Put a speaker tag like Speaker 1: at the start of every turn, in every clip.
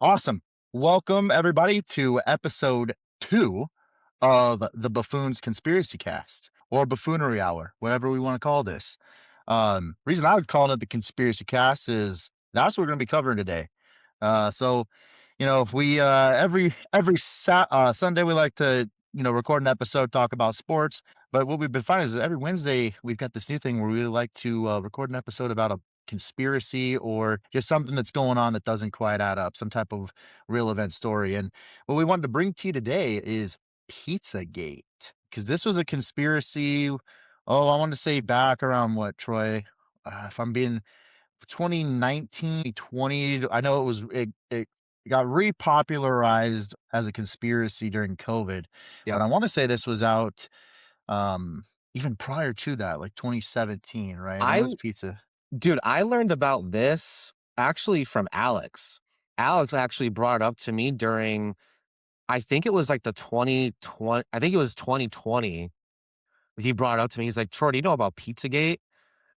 Speaker 1: Awesome. Welcome, everybody, to episode 2 of the Buffoons Conspiracy Cast or Buffoonery Hour, whatever we want to call this. Reason I would call it the Conspiracy Cast is that's what we're going to be covering today. So, we Sunday we like to record an episode, talk about sports. But what we've been finding is that every Wednesday we've got this new thing where we like to record an episode about a conspiracy or just something that's going on that doesn't quite add up, some type of real event story. And what we wanted to bring to you today is Pizzagate, because this was a conspiracy. Oh, I want to say back around what, Troy? If I'm being 2019, 20, I know it got repopularized as a conspiracy during COVID, but
Speaker 2: Yep.
Speaker 1: I want to say this was out um even prior to that, like 2017, right? I know
Speaker 2: I
Speaker 1: it's pizza.
Speaker 2: Dude, I learned about this actually from Alex. Alex actually brought it up to me during I think it was like the 2020 I think it was 2020. He brought it up to me. He's like, "Troy, do you know about Pizzagate?"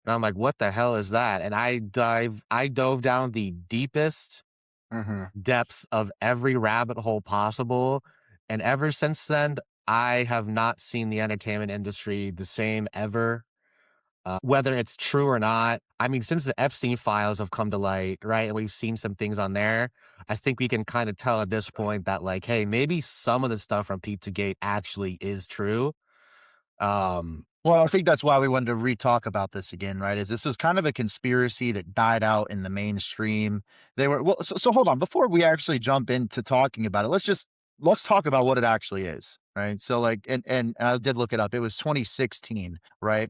Speaker 2: And I'm like, "What the hell is that?" And I dove down the deepest
Speaker 1: Mhm.
Speaker 2: depths of every rabbit hole possible. And ever since then, I have not seen the entertainment industry the same ever. Whether it's true or not, I mean, since the Epstein Files have come to light, right, and we've seen some things on there, I think we can kind of tell at this point that, like, hey, maybe some of the stuff from Pizzagate actually is true. Um,
Speaker 1: Well, I think that's why we wanted to re-talk about this again, right? Is this was kind of a conspiracy that died out in the mainstream. They were well, so hold on. Before we actually jump into talking about it, let's talk about what it actually is, right? So like, and I did look it up. It was 2016, right?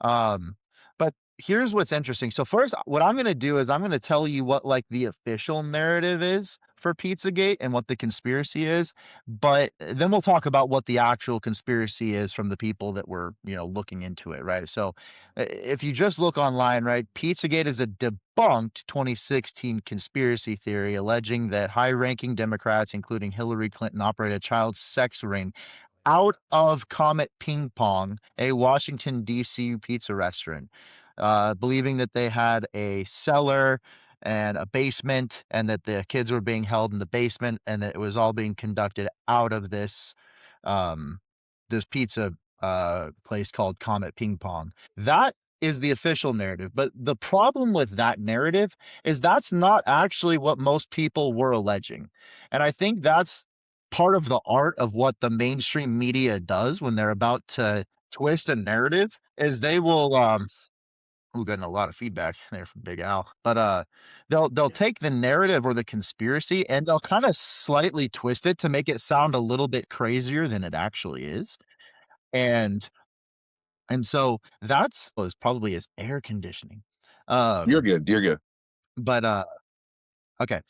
Speaker 1: Um, but here's what's interesting. So first, what I'm going to do is I'm going to tell you what like the official narrative is for Pizzagate and what the conspiracy is, but then we'll talk about what the actual conspiracy is from the people that were, looking into it, right? So if you just look online, right, Pizzagate is a debunked 2016 conspiracy theory alleging that high-ranking Democrats, including Hillary Clinton, operated a child sex ring out of Comet Ping Pong, a Washington, D.C. pizza restaurant, believing that they had a cellar and a basement and that the kids were being held in the basement and that it was all being conducted out of um, this pizza place called Comet Ping Pong. That is the official narrative. But the problem with that narrative is that's not actually what most people were alleging. And I think that's part of the art of what the mainstream media does when they're about to twist a narrative is they will ooh, getting a lot of feedback there from Big Al. But they'll take the narrative or the conspiracy and they'll kind of slightly twist it to make it sound a little bit crazier than it actually is. And so that's was probably his air conditioning.
Speaker 3: You're
Speaker 1: Um
Speaker 3: good, you're good.
Speaker 1: but okay.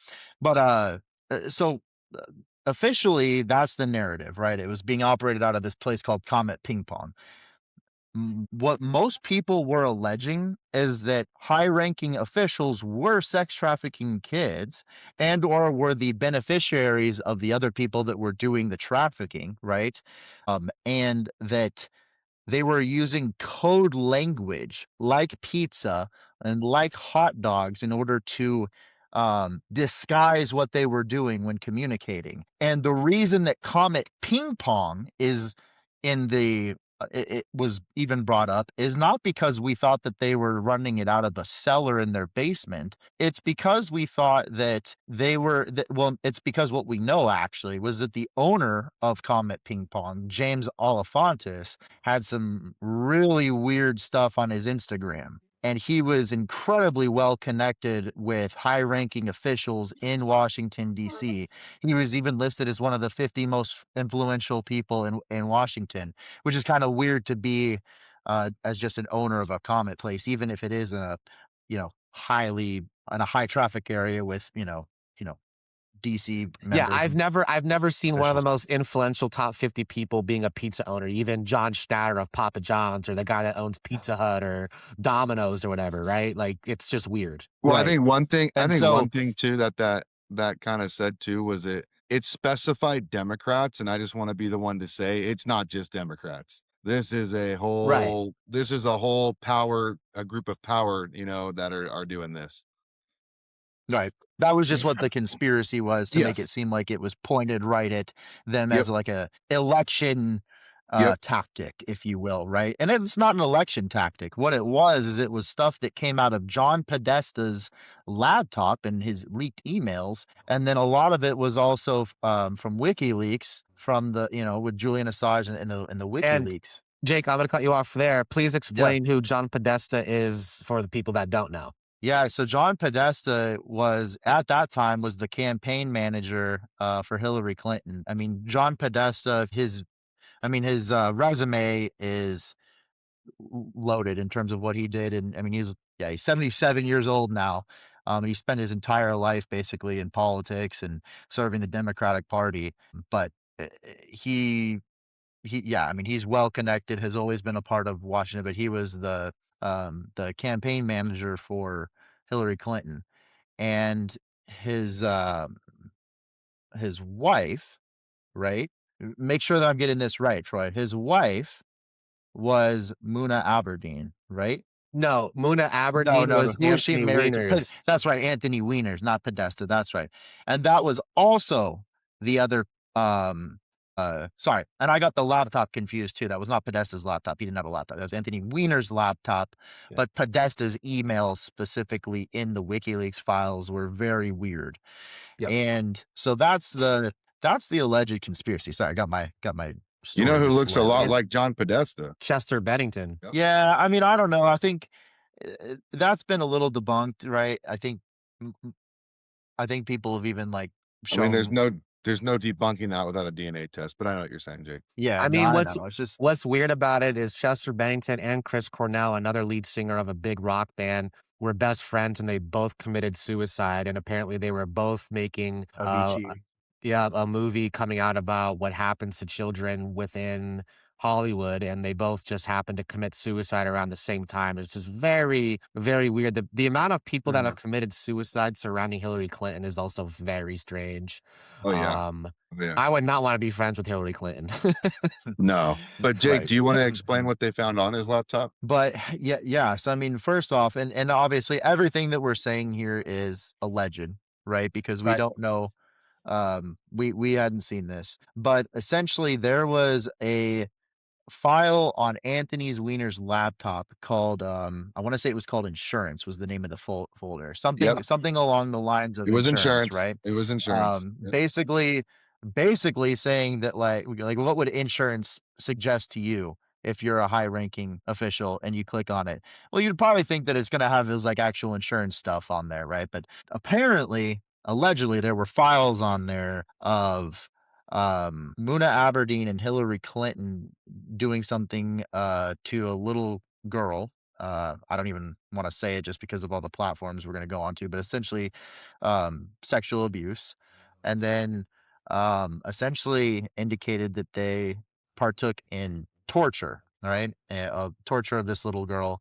Speaker 1: But so uh, officially that's the narrative, right? It was being operated out of this place called Comet Ping Pong. What most people were alleging is that high-ranking officials were sex trafficking kids and or were the beneficiaries of the other people that were doing the trafficking, right? And that they were using code language like pizza and like hot dogs in order to disguise what they were doing when communicating. And the reason that Comet Ping Pong is in it was even brought up is not because we thought that they were running it out of the cellar in their basement. It's because we thought that well, it's because what we know actually was that the owner of Comet Ping Pong, James Olifantis, had some really weird stuff on his Instagram. And he was incredibly well connected with high ranking officials in Washington, D.C. He was even listed as one of the 50 most influential people in Washington, which is kind of weird to be as just an owner of a comet place, even if it is in a, highly in a high traffic area with, DC
Speaker 2: yeah,
Speaker 1: members
Speaker 2: I've
Speaker 1: and
Speaker 2: never I've never seen one of the
Speaker 1: officials.
Speaker 2: most influential top 50 people being a pizza owner, even John Schnatter of Papa John's or the guy that owns Pizza Hut or Domino's or whatever, right? Like, it's just weird.
Speaker 3: Well, I
Speaker 1: Right.
Speaker 3: think one thing I
Speaker 1: And
Speaker 3: think
Speaker 1: so
Speaker 3: one thing too that kinda said too was it specified Democrats, and I just wanna be the one to say it's not just Democrats.
Speaker 2: Right.
Speaker 3: This is a whole power a group of power, that are doing this.
Speaker 1: Right. That was just what the conspiracy was to make it
Speaker 3: Yes.
Speaker 1: seem like it was pointed right at them
Speaker 3: Yep.
Speaker 1: as like a election
Speaker 3: Yep.
Speaker 1: tactic, if you will, right? And it's not an election tactic. What it was is it was stuff that came out of John Podesta's laptop and his leaked emails, and then a lot of it was also from WikiLeaks, from the with Julian Assange and the
Speaker 2: And
Speaker 1: WikiLeaks.
Speaker 2: Jake, I'm gonna cut you off there. Please
Speaker 1: Yeah.
Speaker 2: explain who John Podesta is for the people that don't know.
Speaker 1: Yeah, so John Podesta was at that time was the campaign manager for Hillary Clinton. I mean, John Podesta, his resume is loaded in terms of what he did, and I mean, he's 77 years old now. He spent his entire life basically in politics and serving the Democratic Party, but he yeah, I mean, he's well connected, has always been a part of Washington, but he was the campaign manager for Hillary Clinton, and his, his wife, right? Make sure that I'm getting this right, Troy. His wife was Muna Aberdeen, right?
Speaker 2: No, Muna
Speaker 1: No,
Speaker 2: Aberdeen
Speaker 1: no, no.
Speaker 2: was
Speaker 1: Who was she
Speaker 2: Anthony
Speaker 1: married to?
Speaker 2: Weiner's.
Speaker 1: That's right, Anthony Weiner's, not Podesta. That's right. And that was also the other. Sorry, and I got the laptop confused too. That was not Podesta's laptop. He didn't have a laptop. That was Anthony Weiner's laptop.
Speaker 2: Yeah.
Speaker 1: But Podesta's emails, specifically in the WikiLeaks files, were very weird.
Speaker 2: Yep.
Speaker 1: And so that's the alleged conspiracy. Sorry, I got my
Speaker 3: You know
Speaker 1: story
Speaker 3: who looks a
Speaker 1: misled
Speaker 3: lot
Speaker 1: there.
Speaker 3: like John Podesta?
Speaker 2: Chester Bennington.
Speaker 3: Yep.
Speaker 1: Yeah, I mean, I don't know. I think that's been a little debunked, right? Mm, mm, I think people have even like
Speaker 3: I mean,
Speaker 1: shown.
Speaker 3: there's no debunking that without a DNA test, but I know what you're saying, Jake.
Speaker 1: Yeah,
Speaker 2: I
Speaker 1: no,
Speaker 2: mean,
Speaker 1: I
Speaker 2: what's
Speaker 1: know. It's just
Speaker 2: what's weird about it is Chester Bennington and Chris Cornell, another lead singer of a big rock band, were best friends and they both committed suicide. And apparently they were both making
Speaker 1: Avicii.
Speaker 2: yeah, a movie coming out about what happens to children within Hollywood, and they both just happened to commit suicide around the same time. It's just very, very weird. The amount of people that
Speaker 3: Mhm.
Speaker 2: have committed suicide surrounding Hillary Clinton is also very strange.
Speaker 3: Oh yeah,
Speaker 2: Um,
Speaker 3: oh, yeah.
Speaker 2: I would not want to be friends with Hillary Clinton.
Speaker 3: No, but Jake,
Speaker 1: Right.
Speaker 3: do you want to explain what they found on his laptop?
Speaker 1: But yeah. So I mean, first off, and obviously everything that we're saying here is alleged, right? Because we
Speaker 2: Right.
Speaker 1: don't know. We hadn't seen this, but essentially there was a file on Anthony's Weiner's laptop called, I wanna say it was called insurance was the name of the folder.
Speaker 3: Yep,
Speaker 1: Something along the lines
Speaker 3: it
Speaker 1: of
Speaker 3: was
Speaker 1: insurance,
Speaker 3: insurance.
Speaker 1: right?
Speaker 3: It was insurance. Yep.
Speaker 1: Basically saying that, like, what would insurance suggest to you if you're a high-ranking official and you click on it? Well, you'd probably think that it's gonna have his, like, actual insurance stuff on there, right? But apparently, allegedly, there were files on there of, Muna Aberdeen and Hillary Clinton doing something, to a little girl. I don't even wanna say it just because of all the platforms we're gonna go on to, but essentially, sexual abuse, and then, essentially indicated that they partook in torture, right? Torture of this little girl,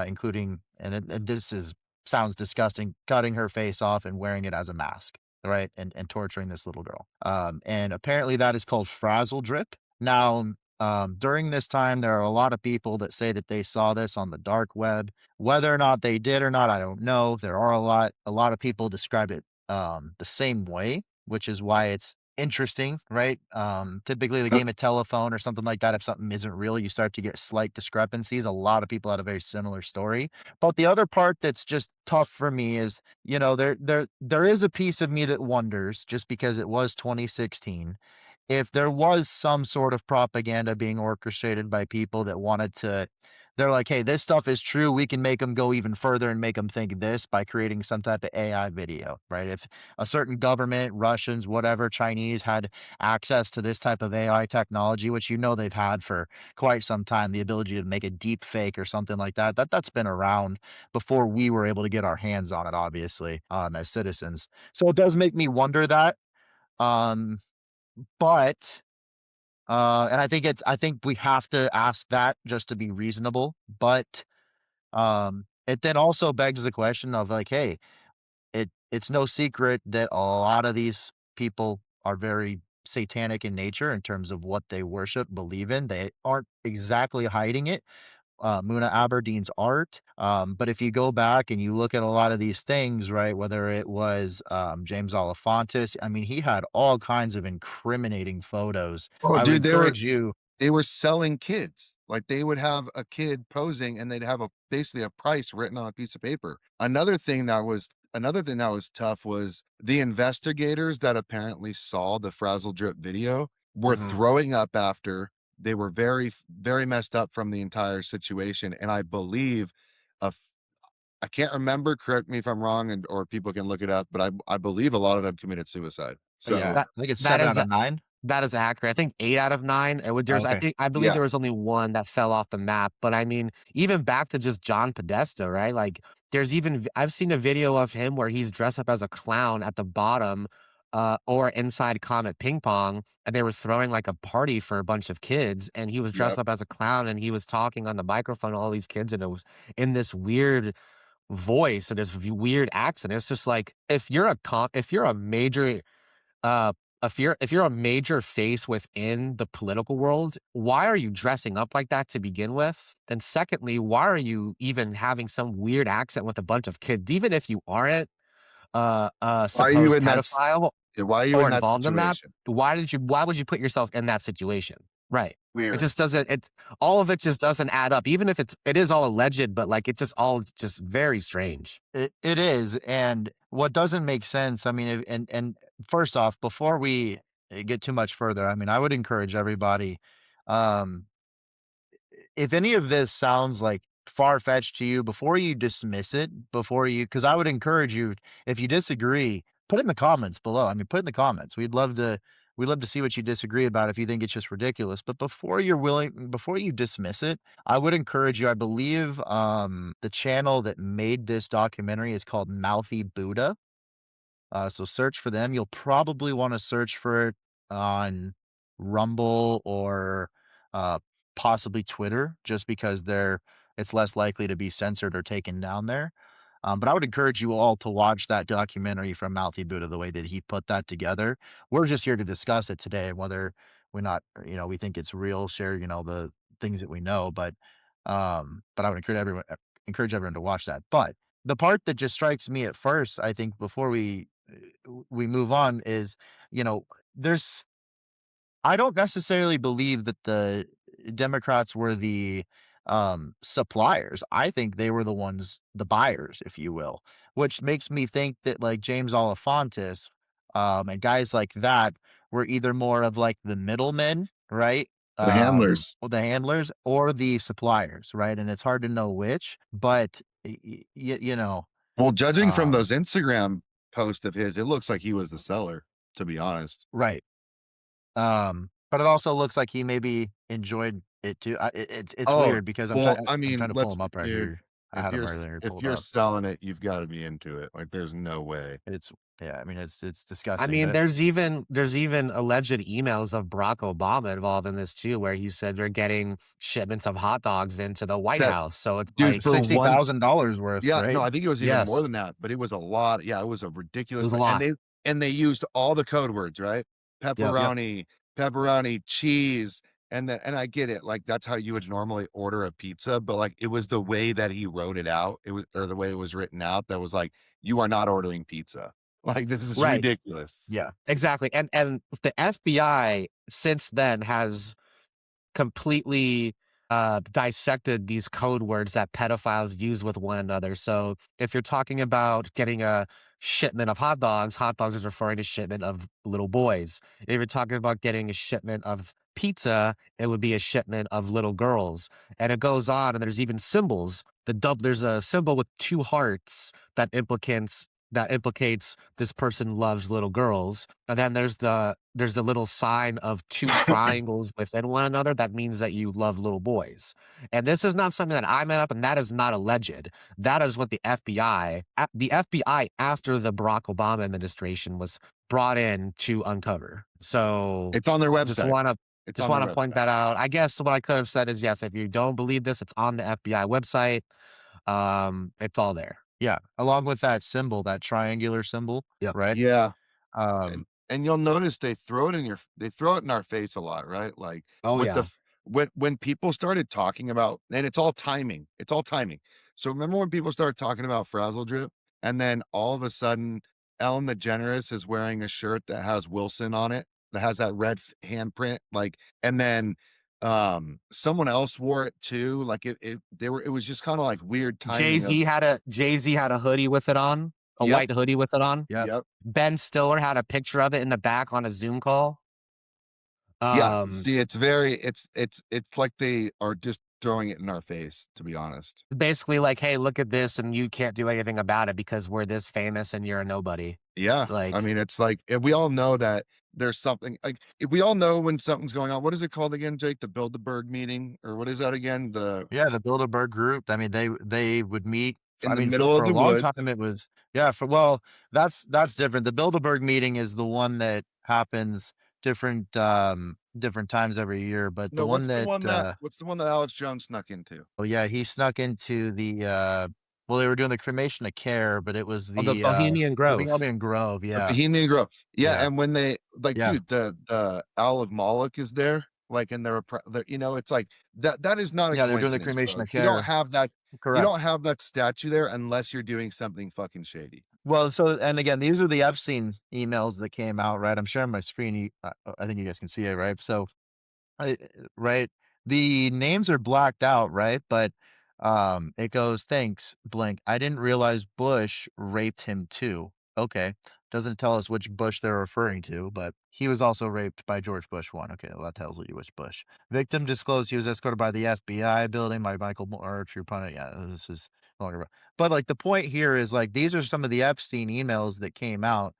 Speaker 1: including and this is sounds disgusting, cutting her face off and wearing it as a mask, right? And torturing this little girl. And apparently that is called frazzle drip. Now, during this time, there are a lot of people that say that they saw this on the dark web. Whether or not they did or not, I don't know. There are a lot of people described it the same way, which is why it's interesting, right? Typically the
Speaker 3: Yep.
Speaker 1: game of telephone or something like that, if something isn't real, you start to get slight discrepancies. A lot of people had a very similar story. But the other part that's just tough for me is, there is a piece of me that wonders, just because it was 2016, if there was some sort of propaganda being orchestrated by people that wanted to they're like, "Hey, this stuff is true. We can make them go even further and make them think this by creating some type of AI video," right? If a certain government, Russians, whatever, Chinese had access to this type of AI technology, which they've had for quite some time, the ability to make a deep fake or something like that, that's been around before we were able to get our hands on it, obviously, as citizens. So it does make me wonder that. Um, but and I think we have to ask that just to be reasonable, but, it then also begs the question of like, hey, it's no secret that a lot of these people are very satanic in nature in terms of what they worship, believe in. They aren't exactly hiding it, Muna Aberdeen's art. But if you go back and you look at a lot of these things, right, whether it was James Olifantis, I mean, he had all kinds of incriminating photos.
Speaker 3: Oh,
Speaker 1: I would
Speaker 3: dude,
Speaker 1: encourage you.
Speaker 3: they were selling kids. Like, they would have a kid posing, and they'd have a basically a price written on a piece of paper. Another thing that was tough was the investigators that apparently saw the Frazzle Drip video were
Speaker 1: Mhm.
Speaker 3: throwing up after. They were very messed up from the entire situation, and I believe a f I can't remember, correct me if I'm wrong, and or people can look it up, but I believe a lot of them committed suicide.
Speaker 1: Yeah,
Speaker 3: So,
Speaker 2: That
Speaker 1: I think it's
Speaker 2: that
Speaker 1: 7
Speaker 2: is
Speaker 1: out of 9.
Speaker 2: that is accurate. I think 8 out of 9. It would
Speaker 1: Oh,
Speaker 2: there's
Speaker 1: okay.
Speaker 2: I believe
Speaker 3: yeah.
Speaker 2: there was only 1 that fell off the map, but I mean, even back to just John Podesta, right? Like, there's even I've seen a video of him where he's dressed up as a clown at the bottom, or inside Comet Ping Pong, and they were throwing, like, a party for a bunch of kids, and he was dressed
Speaker 3: Yep.
Speaker 2: up as a clown, and he was talking on the microphone to all these kids, and it was in this weird voice and this weird accent. It's just like, if you're a major uh, if you're a major face within the political world, why are you dressing up like that to begin with? Then secondly, why are you even having some weird accent with a bunch of kids? Even if you aren't a
Speaker 3: Why are you
Speaker 2: supposed
Speaker 3: in
Speaker 2: pedophile
Speaker 3: why are you
Speaker 2: or
Speaker 3: in that
Speaker 2: involved in that,
Speaker 3: situation?
Speaker 2: why would you put yourself in that situation? Right. It
Speaker 3: Weird.
Speaker 2: just doesn't all of it just doesn't add up. Even if it is all alleged, but like it just all just very strange.
Speaker 1: It is, and what doesn't make sense, I mean, and first off, before we get too much further, I mean, I would encourage everybody, um, if any of this sounds like far-fetched to you, before you dismiss it, because I would encourage you, if you disagree, put it in the comments below. I mean, put it in the comments. We'd love to see what you disagree about if you think it's just ridiculous. But before you dismiss it, I would encourage you. I believe the channel that made this documentary is called Mouthy Buddha. So search for them. You'll probably want to search for it on Rumble or uh, possibly Twitter, just because it's less likely to be censored or taken down there. But I would encourage you all to watch that documentary from Mouthy Buddha the way that he put that together. We're just here to discuss it today, whether we not, we think it's real, share, the things that we know. But I would encourage everyone to watch that. But the part that just strikes me at first, I think, before we move on is, you know, there's I don't necessarily believe that the Democrats were the suppliers. I think they were the buyers, if you will, which makes me think that like James Olifantis and guys like that were either more of like the middlemen, right?
Speaker 3: The handlers.
Speaker 1: Or the handlers or the suppliers, right? And it's hard to know which, but
Speaker 3: Well, judging from
Speaker 1: um,
Speaker 3: those Instagram posts of his, it looks like he was the seller, to be honest.
Speaker 1: right. But it also looks like he maybe enjoyed it too. It's
Speaker 3: Oh,
Speaker 1: weird because
Speaker 3: well, I
Speaker 1: I'm
Speaker 3: mean,
Speaker 1: trying to pull
Speaker 3: let's
Speaker 1: him up right
Speaker 3: dude,
Speaker 1: here. I had him right there
Speaker 3: if
Speaker 1: pulled
Speaker 3: you're
Speaker 1: up.
Speaker 3: selling it, you've gotta be into it. Like, there's no way.
Speaker 1: It's yeah, I mean it's
Speaker 2: I
Speaker 1: disgusting.
Speaker 2: mean, there's even alleged emails of Barack Obama involved in this too, where he said they're getting shipments of hot dogs into the White
Speaker 3: That
Speaker 2: House. So it's
Speaker 3: dude,
Speaker 2: like,
Speaker 3: for one
Speaker 1: $60,000 worth,
Speaker 3: yeah, no,
Speaker 1: right?
Speaker 3: I think it was even more
Speaker 2: yes,
Speaker 3: than that, but it was a lot. Yeah, it was a
Speaker 2: it
Speaker 3: ridiculous
Speaker 2: was a
Speaker 3: and
Speaker 2: lot.
Speaker 3: they used all the code words, right?
Speaker 2: Yep.
Speaker 1: Yep.
Speaker 3: Pepperoni, cheese, and I get it, like, that's how you would normally order a pizza, but, like, it was the way that he wrote it out, it was or the way it was written out that was like, "You are not ordering pizza." Like, this is
Speaker 2: Right.
Speaker 3: ridiculous.
Speaker 1: Yeah.
Speaker 2: Exactly. And the FBI since then has completely dissected these code words that pedophiles use with one another. So if you're talking about getting a shipment of hot dogs is referring to shipment of little boys. If you're talking about getting a shipment of pizza, it would be a shipment of little girls. And it goes on, and there's even symbols. There's a symbol with two hearts that implicates this person loves little girls. And then there's the little sign of two triangles within one another that means that you love little boys. And this is not something that I made up, and that is not alleged. That is what the FBI after the Barack Obama administration was brought in to uncover. So
Speaker 3: It's on their
Speaker 2: just
Speaker 3: website.
Speaker 2: want to
Speaker 3: It's
Speaker 2: just
Speaker 3: on their
Speaker 2: want to point
Speaker 3: website.
Speaker 2: that out. I guess what I could have said is yes, if you don't believe this, it's on the FBI website. It's all there.
Speaker 1: Yeah. Along with that symbol, that triangular symbol,
Speaker 2: Yep.
Speaker 1: right?
Speaker 3: Yeah,
Speaker 1: Um,
Speaker 3: and you'll notice they throw it in our face a lot, right? Like,
Speaker 2: Oh
Speaker 3: with
Speaker 2: yeah.
Speaker 3: when people started talking about, and it's all timing. It's all timing. So remember when people started talking about Frazzle Drip, and then all of a sudden, Ellen DeGeneres is wearing a shirt that has Wilson on it, that has that red handprint, like, and then someone else wore it too. Like it was just kind of like weird timing of.
Speaker 2: Jay-Z had a hoodie with it on, a
Speaker 3: Yep.
Speaker 2: white hoodie with it on.
Speaker 1: Yep.
Speaker 3: Yep.
Speaker 2: Ben Stiller had a picture of it in the back on a Zoom call.
Speaker 3: Yeah. See, it's like they are just throwing it in our face, to be honest.
Speaker 2: Basically like, hey, look at this, and you can't do anything about it because we're this famous and you're a nobody.
Speaker 3: Yeah.
Speaker 2: Like,
Speaker 3: I mean, it's like, if we all know that there's something, like, if we all know when something's going on. What is it called again, Jake? The Bilderberg meeting, or what is that again?
Speaker 1: Yeah, the Bilderberg group. I mean, they would meet.
Speaker 3: In
Speaker 1: I
Speaker 3: the
Speaker 1: mean,
Speaker 3: middle
Speaker 1: for
Speaker 3: of
Speaker 1: a
Speaker 3: the
Speaker 1: long
Speaker 3: woods.
Speaker 1: time it was yeah. For well, that's different. The Bilderberg meeting is the one that happens different times every year. But the
Speaker 3: No,
Speaker 1: one that
Speaker 3: what's the one that Alex Jones snuck into?
Speaker 1: oh yeah, he snuck into the well, they were doing the cremation of care, but it was
Speaker 2: the
Speaker 1: the
Speaker 2: Bohemian Grove.
Speaker 1: Bohemian Grove.
Speaker 3: The
Speaker 1: Yeah,
Speaker 3: Bohemian Grove. Yeah,
Speaker 1: yeah,
Speaker 3: and when they, like,
Speaker 1: yeah,
Speaker 3: dude, the Owl of Moloch is there, like, and it's like that is not a
Speaker 1: yeah. They're doing the
Speaker 3: coincidence,
Speaker 1: cremation
Speaker 3: bro.
Speaker 1: of care.
Speaker 3: You
Speaker 1: Correct.
Speaker 3: don't have that statue there unless you're doing something fucking shady.
Speaker 1: Well, so and again, these are the Epstein emails that came out, right? I'm sharing my screen. I think you guys can see it, right? So I right? The names are blacked out, right? But, it goes, "Thanks, blank. I didn't realize Bush raped him too." Okay. Doesn't tell us which Bush they're referring to, but he was also raped by George Bush 1. Okay, well, that tells you which Bush. Victim disclosed he was escorted by the FBI building by Michael Moore, true pun yeah, this is no longer but, like, the point here is, like, these are some of the Epstein emails that came out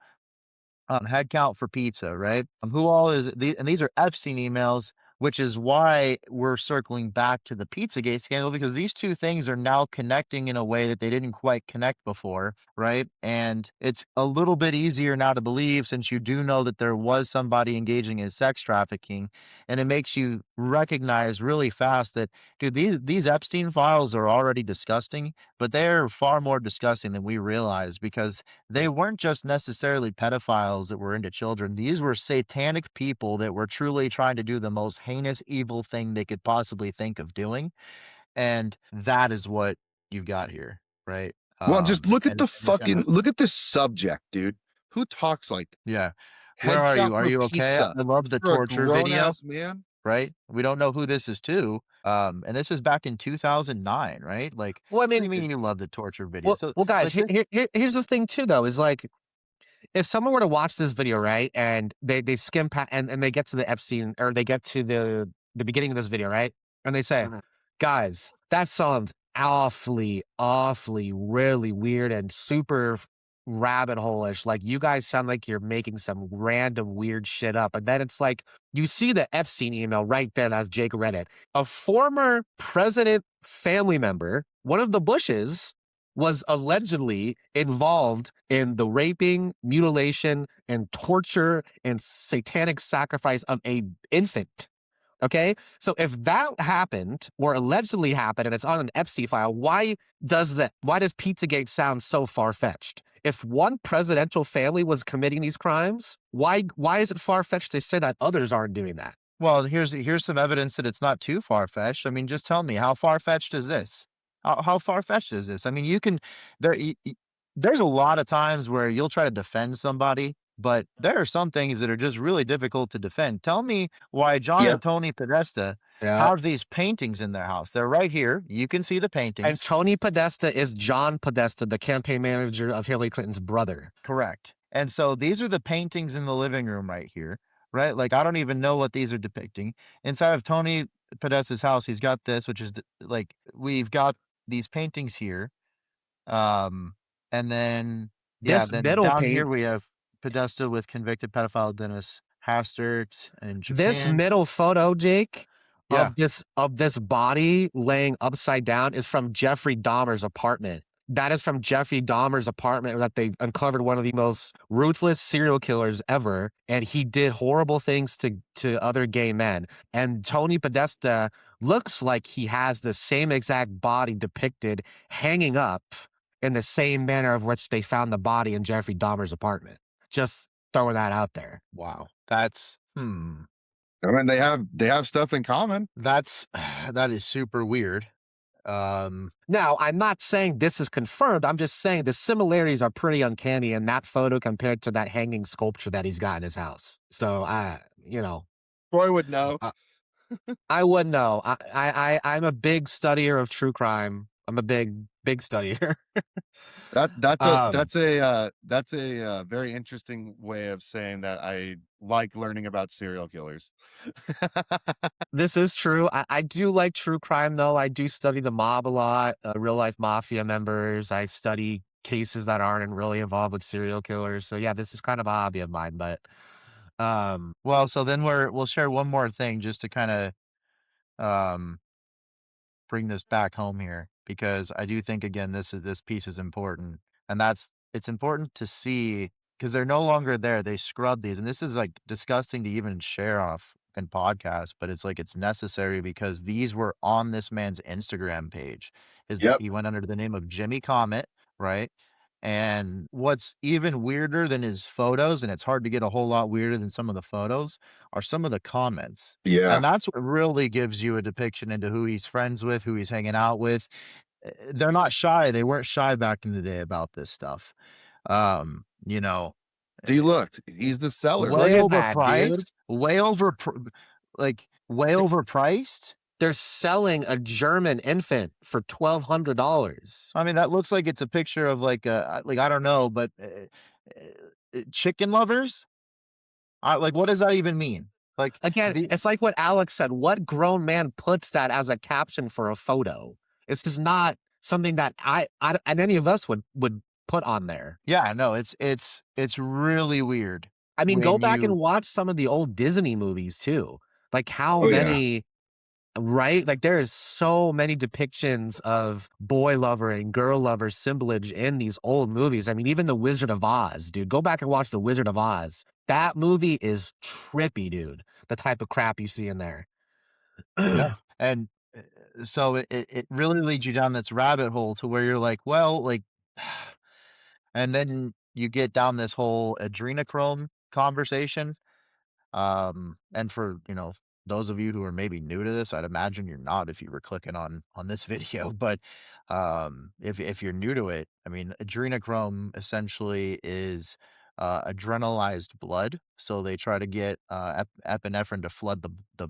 Speaker 1: head count for pizza, right? Who all is and these are Epstein emails, which is why we're circling back to the Pizzagate scandal because these two things are now connecting in a way that they didn't quite connect before, right? And it's a little bit easier now to believe since you do know that there was somebody engaging in sex trafficking, and it makes you recognize really fast that, dude, these Epstein files are already disgusting, but they're far more disgusting than we realize because they weren't just necessarily pedophiles that were into children. These were satanic people that were truly trying to do the most heinous, evil thing they could possibly think of doing. And that is what you've got here, right?
Speaker 3: Well, just look at
Speaker 1: And it's gonna,
Speaker 3: look at this subject, dude. Who talks like that?
Speaker 1: yeah. Where
Speaker 3: Head
Speaker 1: are
Speaker 3: count
Speaker 1: you? Are
Speaker 3: for
Speaker 1: you okay?
Speaker 3: pizza.
Speaker 1: I love the
Speaker 3: You're a
Speaker 1: torture
Speaker 3: grown
Speaker 1: video,
Speaker 3: ass man.
Speaker 1: right? We don't know who this is to. And this is back in 2009, right? Like,
Speaker 2: Well, I
Speaker 1: what do
Speaker 2: mean,
Speaker 1: you mean you love the torture video?
Speaker 2: well,
Speaker 1: So,
Speaker 2: well, guys,
Speaker 1: like, this,
Speaker 2: here's the thing too, though, is like, if someone were to watch this video, right, and they skim past and they get to the Epstein, or they get to the beginning of this video, right, and they say,
Speaker 1: Mhm.
Speaker 2: guys, that sounds awfully really weird and super rabbit hole-ish. Like, you guys sound like you're making some random weird shit up. And then it's like, you see the Epstein email right there, as Jake read it. A former president family member, one of the Bushes, was allegedly involved in the raping, mutilation, and torture and satanic sacrifice of a infant. Okay, so if that happened or allegedly happened and it's on an Epstein file, why does Pizzagate sound so far fetched? If one presidential family was committing these crimes, why is it far fetched to say that others aren't doing that?
Speaker 1: Well, here's some evidence that it's not too far-fetched. I mean, just tell me, how far-fetched is this? How far-fetched is this? I mean, you can there there's a lot of times where you'll try to defend somebody, but there are some things that are just really difficult to defend. Tell me why John
Speaker 3: Yeah.
Speaker 1: and Tony Podesta
Speaker 2: Yeah.
Speaker 1: have these paintings in their house. They're right here. You can see the
Speaker 2: And
Speaker 1: paintings.
Speaker 2: Tony Podesta is John Podesta, the campaign manager of Hillary Clinton's brother.
Speaker 1: Correct. And so these are the paintings in the living room right here, right? Like, I don't even know what these are depicting. Inside of Tony Podesta's house, he's got this, which is like, we've got these paintings here. And then, yeah,
Speaker 2: This
Speaker 1: then
Speaker 2: middle
Speaker 1: down here
Speaker 2: paint,
Speaker 1: we have Podesta with convicted pedophile Dennis Hastert in
Speaker 2: this
Speaker 1: Japan.
Speaker 2: middle photo, Jake,
Speaker 1: Yeah,
Speaker 2: of this body laying upside down is from Jeffrey Dahmer's apartment. That is from Jeffrey Dahmer's apartment, that they uncovered one of the most ruthless serial killers ever, and he did horrible things to other gay men. And Tony Podesta looks like he has the same exact body depicted hanging up in the same manner of which they found the body in Jeffrey Dahmer's apartment. Just throwing that out there.
Speaker 1: wow. That's
Speaker 3: I mean, they have stuff in common.
Speaker 1: That's that is super weird. Um,
Speaker 2: Now, I'm not saying this is confirmed. I'm just saying the similarities are pretty uncanny in that photo compared to that hanging sculpture that he's got in his house. So you know,
Speaker 3: Troy would know.
Speaker 2: I, I wouldn't know. I'm a big studier of true crime. I'm a big studier.
Speaker 1: um,
Speaker 3: That's a very interesting way of saying that I like learning about serial killers.
Speaker 2: This is true. I do like true crime, though. I do study the mob a lot, real life mafia members. I study cases that aren't really involved with serial killers. So yeah, this is kind of a hobby of mine. But um,
Speaker 1: well, so then we'll share one more thing just to kind of um bring this back home here because I do think again this piece is important, and that's it's important to see because they're no longer there. They scrub these, and this is like disgusting to even share off in podcast, but it's like it's necessary because these were on this man's Instagram page.
Speaker 3: Yep.
Speaker 1: He went under the name of Jimmy Comet, right? And what's even weirder than his photos, and it's hard to get a whole lot weirder than some of the photos, are some of the comments. And
Speaker 3: Yeah.
Speaker 1: that's what really gives you a depiction into who he's friends with, who he's hanging out with. They're not shy. They weren't shy back in the day about this stuff. You know,
Speaker 3: See, look, he's the seller.
Speaker 2: look
Speaker 1: way
Speaker 2: at that, dude.
Speaker 1: overpriced, like way
Speaker 2: Th-
Speaker 1: overpriced.
Speaker 2: They're selling a German infant for $1,200.
Speaker 1: I mean, that looks like it's a picture of like I don't know, but chicken lovers. Like, what does that even mean? Like
Speaker 2: Again,
Speaker 1: the
Speaker 2: it's like what Alex said. What grown man puts that as a caption for a photo? It's just not something that I and any of us would put on there.
Speaker 1: yeah, no, it's really weird
Speaker 2: I mean, go
Speaker 1: when
Speaker 2: back and
Speaker 1: you
Speaker 2: watch some of the old Disney movies too. Like how
Speaker 3: Oh yeah.
Speaker 2: many, right? Like there is so many depictions of boy lover and girl lover symbolage in these old movies. I mean, even The Wizard of Oz, dude. Go back and watch The Wizard of Oz. That movie is trippy, dude. The type of crap you see in there.
Speaker 1: yeah, and so it really leads you down this rabbit hole to where you're like, well, like, and then you get down this whole adrenochrome conversation. And for, those of you who are maybe new to this, I'd imagine you're not if you were clicking on this video, but if you're new to it, I mean, adrenochrome essentially is adrenalized blood. So they try to get epinephrine to flood the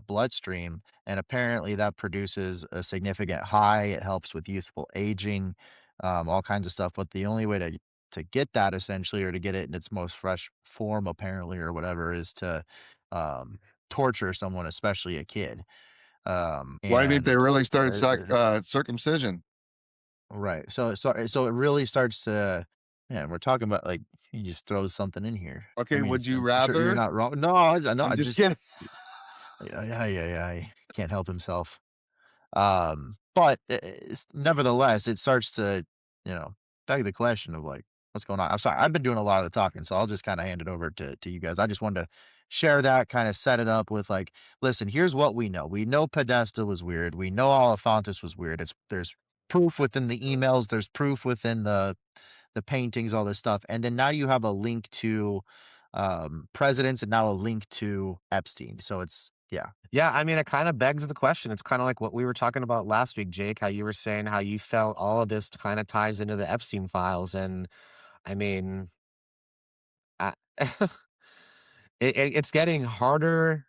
Speaker 1: bloodstream, and apparently that produces a significant high. It helps with youthful aging, all kinds of stuff. But the only way to get that essentially or to get it in its most fresh form apparently or whatever is to um torture someone, especially a kid.
Speaker 3: Why do you think they
Speaker 1: And
Speaker 3: really started
Speaker 1: uh,
Speaker 3: circumcision?
Speaker 1: right. So it really starts to, man, we're talking about like he just throws something in here. I
Speaker 3: Okay,
Speaker 1: mean,
Speaker 3: would you
Speaker 1: I'm sure you're
Speaker 3: rather?
Speaker 1: not wrong. No, I know.
Speaker 3: I'm
Speaker 1: I
Speaker 3: just
Speaker 1: just
Speaker 3: kidding.
Speaker 1: yeah. He can't help himself. But nevertheless, it starts to, you know, beg the question of like, what's going on? I'm sorry, I've been doing a lot of the talking, so I'll just kind of hand it over to you guys. I just wanted to share that, kind of set it up with like, listen, here's what we know. We know Podesta was weird. We know Olifantis was weird. There's proof within the emails. There's proof within the paintings, all this stuff, and then now you have a link to presidents and now a link to Epstein. So it's yeah,
Speaker 2: Yeah, I mean, it kind of begs the question. It's kind of like what we were talking about last week, Jake, how you were saying how you felt all of this kind of ties into the Epstein files. And I mean, I, it's getting harder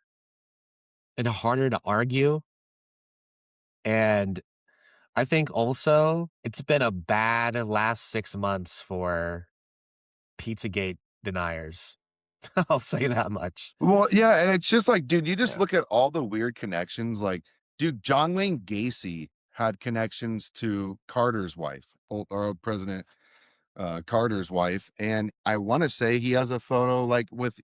Speaker 2: and harder to argue. And I think also it's been a bad last 6 months for Pizzagate deniers. I'll say that much.
Speaker 3: Well, yeah, and it's just like, dude, you just
Speaker 1: yeah.
Speaker 3: look at all the weird connections. Like, dude, John Wayne Gacy had connections to Carter's wife, President Carter's wife, and I want to say he has a photo like with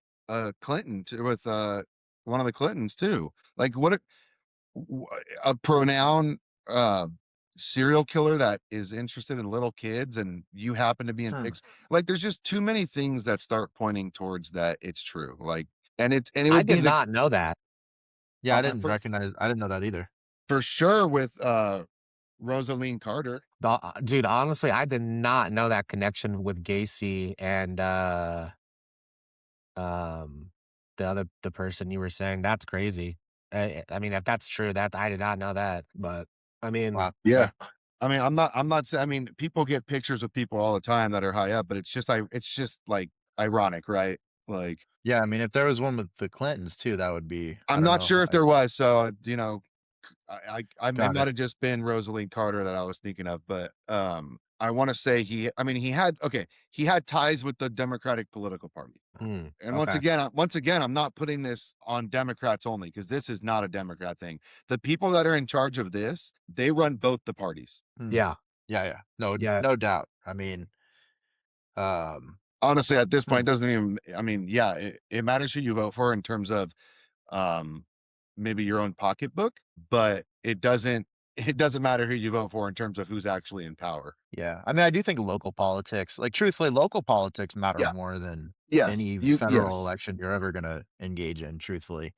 Speaker 3: Clinton, with one of the Clintons too. Like, w- a pronoun uh serial killer that is interested in little kids and you happen to be in
Speaker 1: Hmm.
Speaker 3: pictures. Like there's just too many things that start pointing towards that it's true. Like, and it
Speaker 2: I
Speaker 3: would be
Speaker 2: did
Speaker 3: the
Speaker 2: not know that.
Speaker 1: Yeah,
Speaker 3: for
Speaker 1: I didn't know that either.
Speaker 3: for sure with Rosaline Carter.
Speaker 2: Dude, honestly, I did not know that connection with Gacy and um the person you were saying. That's crazy. I mean, if that's true, that I did not know that. But I mean,
Speaker 1: Wow.
Speaker 3: Yeah. I mean, I'm not saying, I mean, people get pictures of people all the time that are high up, but it's just like ironic, right? Like,
Speaker 1: Yeah, I mean, if there was one with the Clintons too, that would be I
Speaker 3: I'm
Speaker 1: don't
Speaker 3: not
Speaker 1: know,
Speaker 3: sure if
Speaker 1: I
Speaker 3: there was. So, it
Speaker 1: got
Speaker 3: might
Speaker 1: it.
Speaker 3: have just been Rosaline Carter that I was thinking of, but I want to say I mean, he had ties with the Democratic political party. And
Speaker 2: okay.
Speaker 3: once again, I'm not putting this on Democrats only because this is not a Democrat thing. The people that are in charge of this, they run both the parties.
Speaker 1: Mm.
Speaker 2: Yeah.
Speaker 1: Yeah, yeah. No,
Speaker 2: Yeah.
Speaker 1: no doubt. I mean, um,
Speaker 3: Honestly, at this
Speaker 1: hmm,
Speaker 3: point, it doesn't even. I mean, yeah, it matters who you vote for in terms of um, maybe your own pocketbook, but it doesn't. It doesn't matter who you vote for in terms of who's actually in power.
Speaker 1: yeah. I mean, I do think local politics, like truthfully, local politics matter
Speaker 3: Yeah.
Speaker 1: more than
Speaker 3: Yes.
Speaker 1: any
Speaker 3: You.
Speaker 1: federal
Speaker 3: Yes.
Speaker 1: election you're ever gonna engage in, truthfully.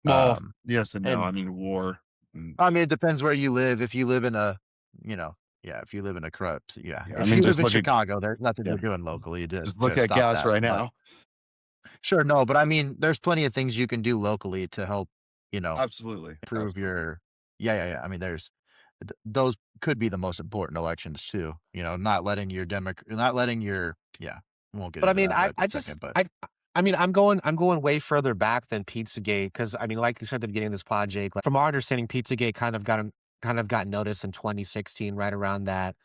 Speaker 3: Well.
Speaker 1: Um,
Speaker 3: Yes and no.
Speaker 1: and
Speaker 3: I mean, war. mm,
Speaker 1: I mean, it depends where you live. If you live in a, you know, yeah, if you live in a corrupt, yeah.
Speaker 3: Yeah. I
Speaker 1: If
Speaker 3: mean,
Speaker 1: you
Speaker 3: just
Speaker 1: live in
Speaker 3: look at.
Speaker 1: Chicago, there's nothing
Speaker 3: Yeah.
Speaker 1: you're doing locally
Speaker 3: Just look
Speaker 1: to
Speaker 3: at
Speaker 1: stop
Speaker 3: gas
Speaker 1: that.
Speaker 3: right
Speaker 1: But
Speaker 3: now.
Speaker 1: sure, no, but I mean, there's plenty of things you can do locally to help, you know,
Speaker 3: Absolutely.
Speaker 1: improve
Speaker 3: Absolutely.
Speaker 1: your yeah, yeah, yeah. I mean, those could be the most important elections too, not letting your yeah, we won't get
Speaker 2: But I
Speaker 1: into
Speaker 2: mean,
Speaker 1: that right this second, but
Speaker 2: I mean, I'm going way further back than Pizzagate because I mean, like you said at the beginning of this pod, Jake. Like, from our understanding, Pizzagate kind of got noticed in 2016, right around that.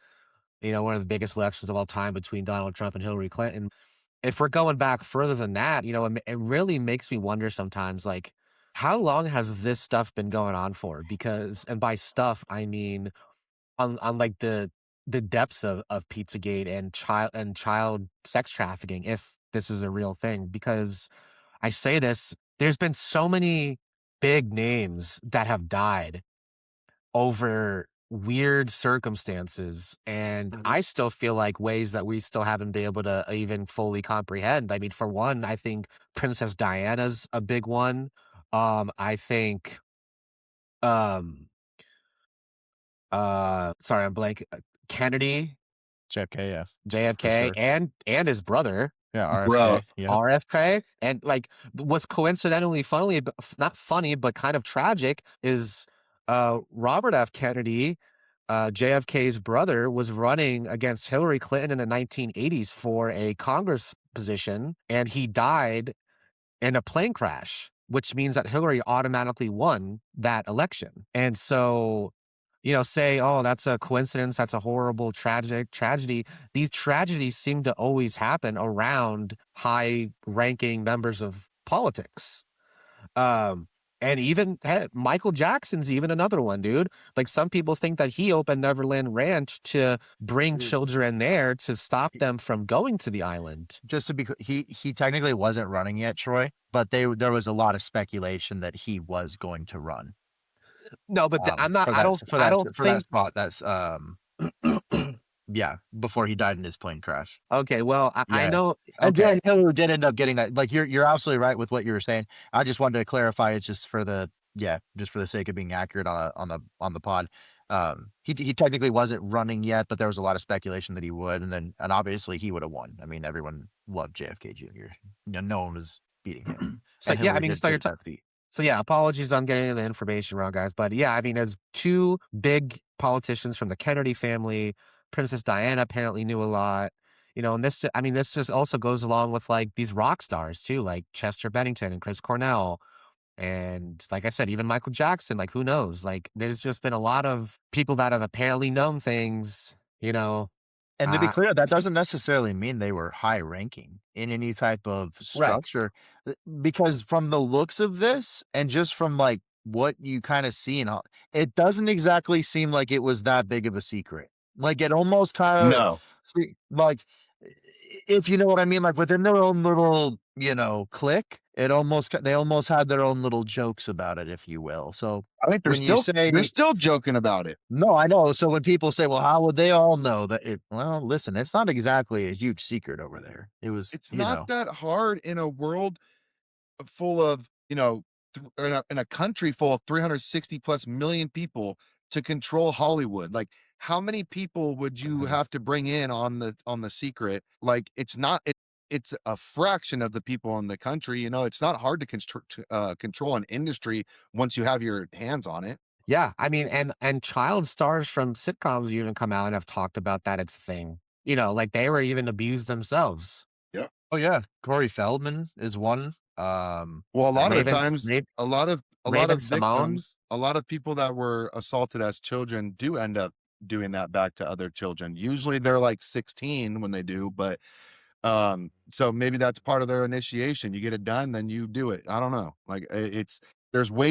Speaker 2: One of the biggest elections of all time between Donald Trump and Hillary Clinton. If we're going back further than that, it really makes me wonder sometimes, like, how long has this stuff been going on for? Because, and by stuff, I mean on like the depths of Pizzagate and child sex trafficking, if this is a real thing. Because I say this, there's been so many big names that have died over weird circumstances, and
Speaker 1: Mhm.
Speaker 2: I still feel like ways that we still haven't been able to even fully comprehend. I mean, for one, I think Princess Diana's a big one. I think, um, sorry, I'm blank. Kennedy,
Speaker 1: JFK, yeah, for
Speaker 2: JFK,
Speaker 1: sure.
Speaker 2: and his brother,
Speaker 1: Yeah,
Speaker 3: Bro.
Speaker 1: RFK, yep.
Speaker 2: RFK. And like, what's coincidentally funny, not funny, but kind of tragic, is Robert F. Kennedy, JFK's brother, was running against Hillary Clinton in the 1980s for a Congress position, and he died in a plane crash, which means that Hillary automatically won that election. And so, say, oh, that's a coincidence, that's a horrible, tragic tragedy. These tragedies seem to always happen around high ranking members of politics. Um, and even Michael Jackson's even another one, dude. Like, some people think that he opened Neverland Ranch to bring
Speaker 1: Dude,
Speaker 2: children there to stop
Speaker 1: he
Speaker 2: them from going to the island.
Speaker 1: just to be cl he technically wasn't running yet, Troy, but there was a lot of speculation that he was going to run,
Speaker 2: No, but I'm not.
Speaker 1: for
Speaker 2: I
Speaker 1: that
Speaker 2: don't. I don't
Speaker 1: for that
Speaker 2: think.
Speaker 1: spot, yeah, before he died in his plane crash.
Speaker 2: Okay, well, I
Speaker 1: Yeah.
Speaker 2: know.
Speaker 1: And
Speaker 2: Okay,
Speaker 1: Dan Hiller did end up getting that. Like you're absolutely right with what you were saying. I just wanted to clarify it just for the yeah, just for the sake of being accurate on the pod. He technically wasn't running yet, but there was a lot of speculation that he would, and obviously he would have won. I mean, everyone loved JFK Jr. No one was beating him,
Speaker 2: so
Speaker 1: and
Speaker 2: yeah, I
Speaker 1: Hillary
Speaker 2: mean,
Speaker 1: did take that seat.
Speaker 2: so yeah. Apologies on getting the information wrong, guys. But yeah, I mean, as two big politicians from the Kennedy family, Princess Diana apparently knew a lot. And I mean, this just also goes along with like these rock stars too, like Chester Bennington and Chris Cornell. And like I said, even Michael Jackson, like, who knows? Like, there's just been a lot of people that have apparently known things, you know.
Speaker 1: And to be
Speaker 2: Uh,
Speaker 1: clear, that doesn't necessarily mean they were high ranking in any type of
Speaker 2: right.
Speaker 1: structure, because from the looks of this and just from like what you kind of see and all, it doesn't exactly seem like it was that big of a secret. Like it almost kind of
Speaker 3: No.
Speaker 1: like if you know what I mean, like within their own little, clique, they almost had their own little jokes about it, if you will. So
Speaker 3: I think
Speaker 1: when you
Speaker 3: they're
Speaker 1: say
Speaker 3: still joking about it.
Speaker 1: no, I know. So when people say, "Well, how would they all know that it?" Well, listen, it's not exactly a huge secret over there. It was,
Speaker 3: It's not that hard in a world full of, in a country full of 360 plus million people to control Hollywood. Like, how many people would you
Speaker 1: Mhm.
Speaker 3: have to bring in on the secret? Like, it's not. it's a fraction of the people in the country. You know, it's not hard to control an industry once you have your hands on it.
Speaker 2: Yeah, I mean, and child stars from sitcoms even come out and have talked about that it's a thing. You know, like they were even abused themselves.
Speaker 3: Yeah.
Speaker 1: Oh yeah, Corey Feldman is one.
Speaker 3: Well, a lot of the
Speaker 2: Ravens,
Speaker 3: times,
Speaker 2: Ra-
Speaker 3: a lot
Speaker 2: Raven
Speaker 3: of
Speaker 2: Simone.
Speaker 3: victims, a lot of people that were assaulted as children do end up doing that back to other children. Usually they're like 16 when they do, but so maybe that's part of their initiation. You get it done, then you do it. I don't know. Like it's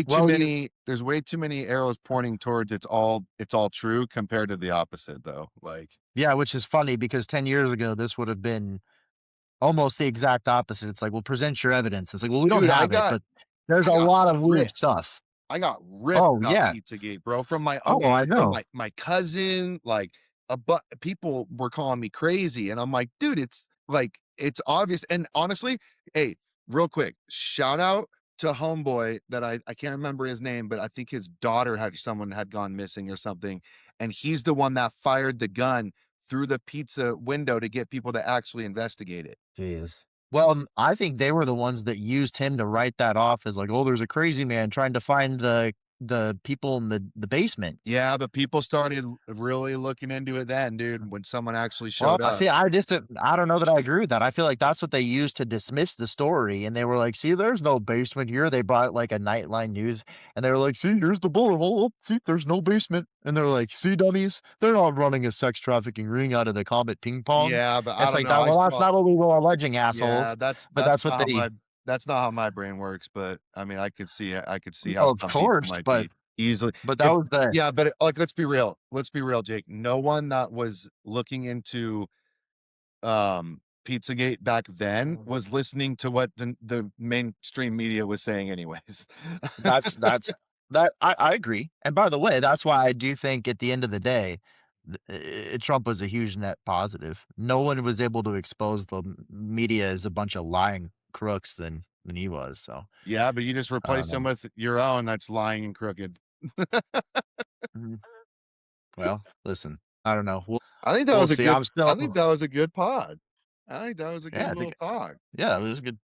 Speaker 1: Well, you
Speaker 3: there's way too many arrows pointing towards it's all true compared to the opposite though. Like
Speaker 1: yeah, which is funny because 10 years ago this would have been almost the exact opposite. It's like, "Well, present your evidence." It's like, "Well, we don't
Speaker 3: dude,
Speaker 1: have it, but there's
Speaker 3: I
Speaker 1: a
Speaker 3: got
Speaker 1: lot of weird
Speaker 3: ripped.
Speaker 1: stuff."
Speaker 3: I got ripped
Speaker 1: Oh,
Speaker 3: about
Speaker 1: yeah.
Speaker 3: Pizzagate, bro, from my
Speaker 1: Oh, I
Speaker 3: from
Speaker 1: know.
Speaker 3: my cousin, like but people were calling me crazy and I'm like, dude, it's like it's obvious. And honestly, hey, real quick, shout out to homeboy that I can't remember his name, but I think his daughter someone had gone missing or something, and he's the one that fired the gun through the pizza window to get people to actually investigate it.
Speaker 2: Jeez.
Speaker 1: Well, I think they were the ones that used him to write that off as like, "Oh, there's a crazy man trying to find the people in the basement."
Speaker 3: Yeah, but people started really looking into it then, dude, when someone actually
Speaker 1: Well,
Speaker 3: showed up.
Speaker 1: see, I don't know that I agree with that. I feel like that's what they used to dismiss the story, and they were like, "See, there's no basement here." They brought, like, a Nightline News, and they were like, "See, here's the bullet hole. Oh, see, there's no basement." And they're like, "See, dummies? They're not running a sex trafficking ring out of the Comet ping pong."
Speaker 3: Yeah, but I
Speaker 1: It's
Speaker 3: don't
Speaker 1: like
Speaker 3: know.
Speaker 1: that.
Speaker 3: I
Speaker 1: Well, that's
Speaker 3: still
Speaker 1: not what we were alleging,
Speaker 3: Yeah,
Speaker 1: assholes. But that's what they
Speaker 3: that's not how my brain works, but I mean, I could see how
Speaker 1: of
Speaker 3: some people
Speaker 1: course,
Speaker 3: might be easily
Speaker 1: but that
Speaker 3: if
Speaker 1: was the
Speaker 3: yeah, but like, let's be real. Let's be real, Jake. No one that was looking into, Pizzagate back then was listening to what the mainstream media was saying anyways.
Speaker 1: that's that I agree. And by the way, that's why I do think at the end of the day, Trump was a huge net positive. No one was able to expose the media as a bunch of lying crooks than he was. So
Speaker 3: Yeah, but you just
Speaker 1: I
Speaker 3: replace
Speaker 1: don't
Speaker 3: them
Speaker 1: know.
Speaker 3: with your own that's lying and crooked.
Speaker 1: Mhm. Well, listen, I don't know.
Speaker 3: I think that
Speaker 1: We'll
Speaker 3: was a
Speaker 1: see.
Speaker 3: good
Speaker 1: I'm
Speaker 3: I
Speaker 1: still
Speaker 3: think that was a good pod. I think that was a good
Speaker 1: yeah, I
Speaker 3: little
Speaker 1: think
Speaker 3: talk.
Speaker 1: yeah, it was a good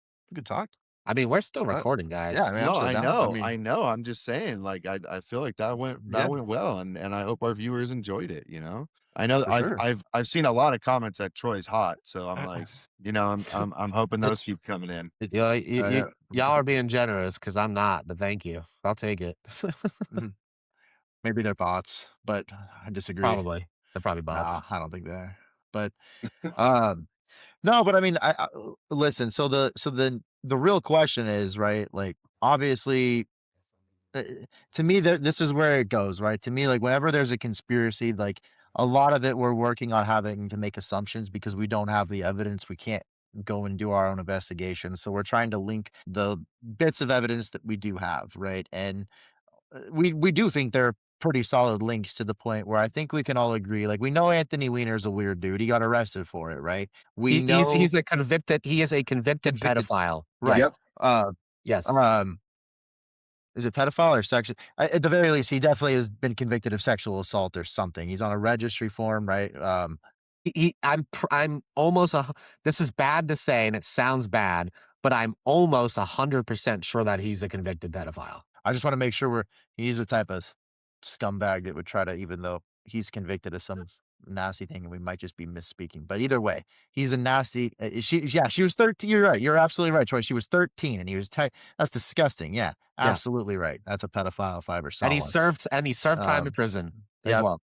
Speaker 1: talk.
Speaker 2: I mean, we're still
Speaker 1: Uh,
Speaker 2: recording,
Speaker 1: yeah, I
Speaker 2: guys.
Speaker 1: mean, I'm
Speaker 3: No,
Speaker 1: still down. I
Speaker 3: I
Speaker 1: mean,
Speaker 3: know. I'm just saying, like, I feel like that
Speaker 1: yeah,
Speaker 3: went well, and I hope our viewers enjoyed it. You know, I know
Speaker 1: for sure.
Speaker 3: I've seen a lot of comments that Troy's hot, so I'm like, you know, I'm hoping those
Speaker 2: It's
Speaker 3: keep coming in.
Speaker 2: you know,
Speaker 1: Yeah.
Speaker 2: y'all are being generous because I'm not, but thank you. I'll take it.
Speaker 1: Mhm. Maybe they're bots, but I disagree.
Speaker 2: Probably. They're probably
Speaker 1: Nah,
Speaker 2: bots.
Speaker 1: I don't think they are. But um no, but I mean, I listen, so the real question is, right, like, obviously, uh, to me, this is where it goes, right? To me, like, whenever there's a conspiracy, like, a lot of it, we're working on having to make assumptions because we don't have the evidence. We can't go and do our own investigation. So we're trying to link the bits of evidence that we do have, right? And we do think they're pretty solid links to the point where I think we can all agree. Like we know Anthony Weiner's a weird dude. He got arrested for it, right? We know
Speaker 2: He is a convicted
Speaker 1: convicted,
Speaker 2: pedophile.
Speaker 1: right?
Speaker 2: Yes.
Speaker 3: Yep.
Speaker 1: Uh,
Speaker 2: Yes.
Speaker 1: um, is it pedophile or sexual? At the very least, he definitely has been convicted of sexual assault or something. He's on a registry form, right?
Speaker 2: I'm almost this is bad to say and it sounds bad, but I'm almost 100% sure that he's a convicted pedophile.
Speaker 1: I just want to make sure he's the type of scumbag that would try to, even though he's convicted of some nasty thing, and we might just be misspeaking. But either way, he's a nasty. She was 13. You're right. You're absolutely right, Troy. She was 13, and he was. That's disgusting. Yeah,
Speaker 2: Yeah.
Speaker 1: absolutely right. That's a pedophile if I ever saw
Speaker 2: And
Speaker 1: one.
Speaker 2: he served time in
Speaker 1: Um,
Speaker 2: prison as
Speaker 1: yep,
Speaker 2: well.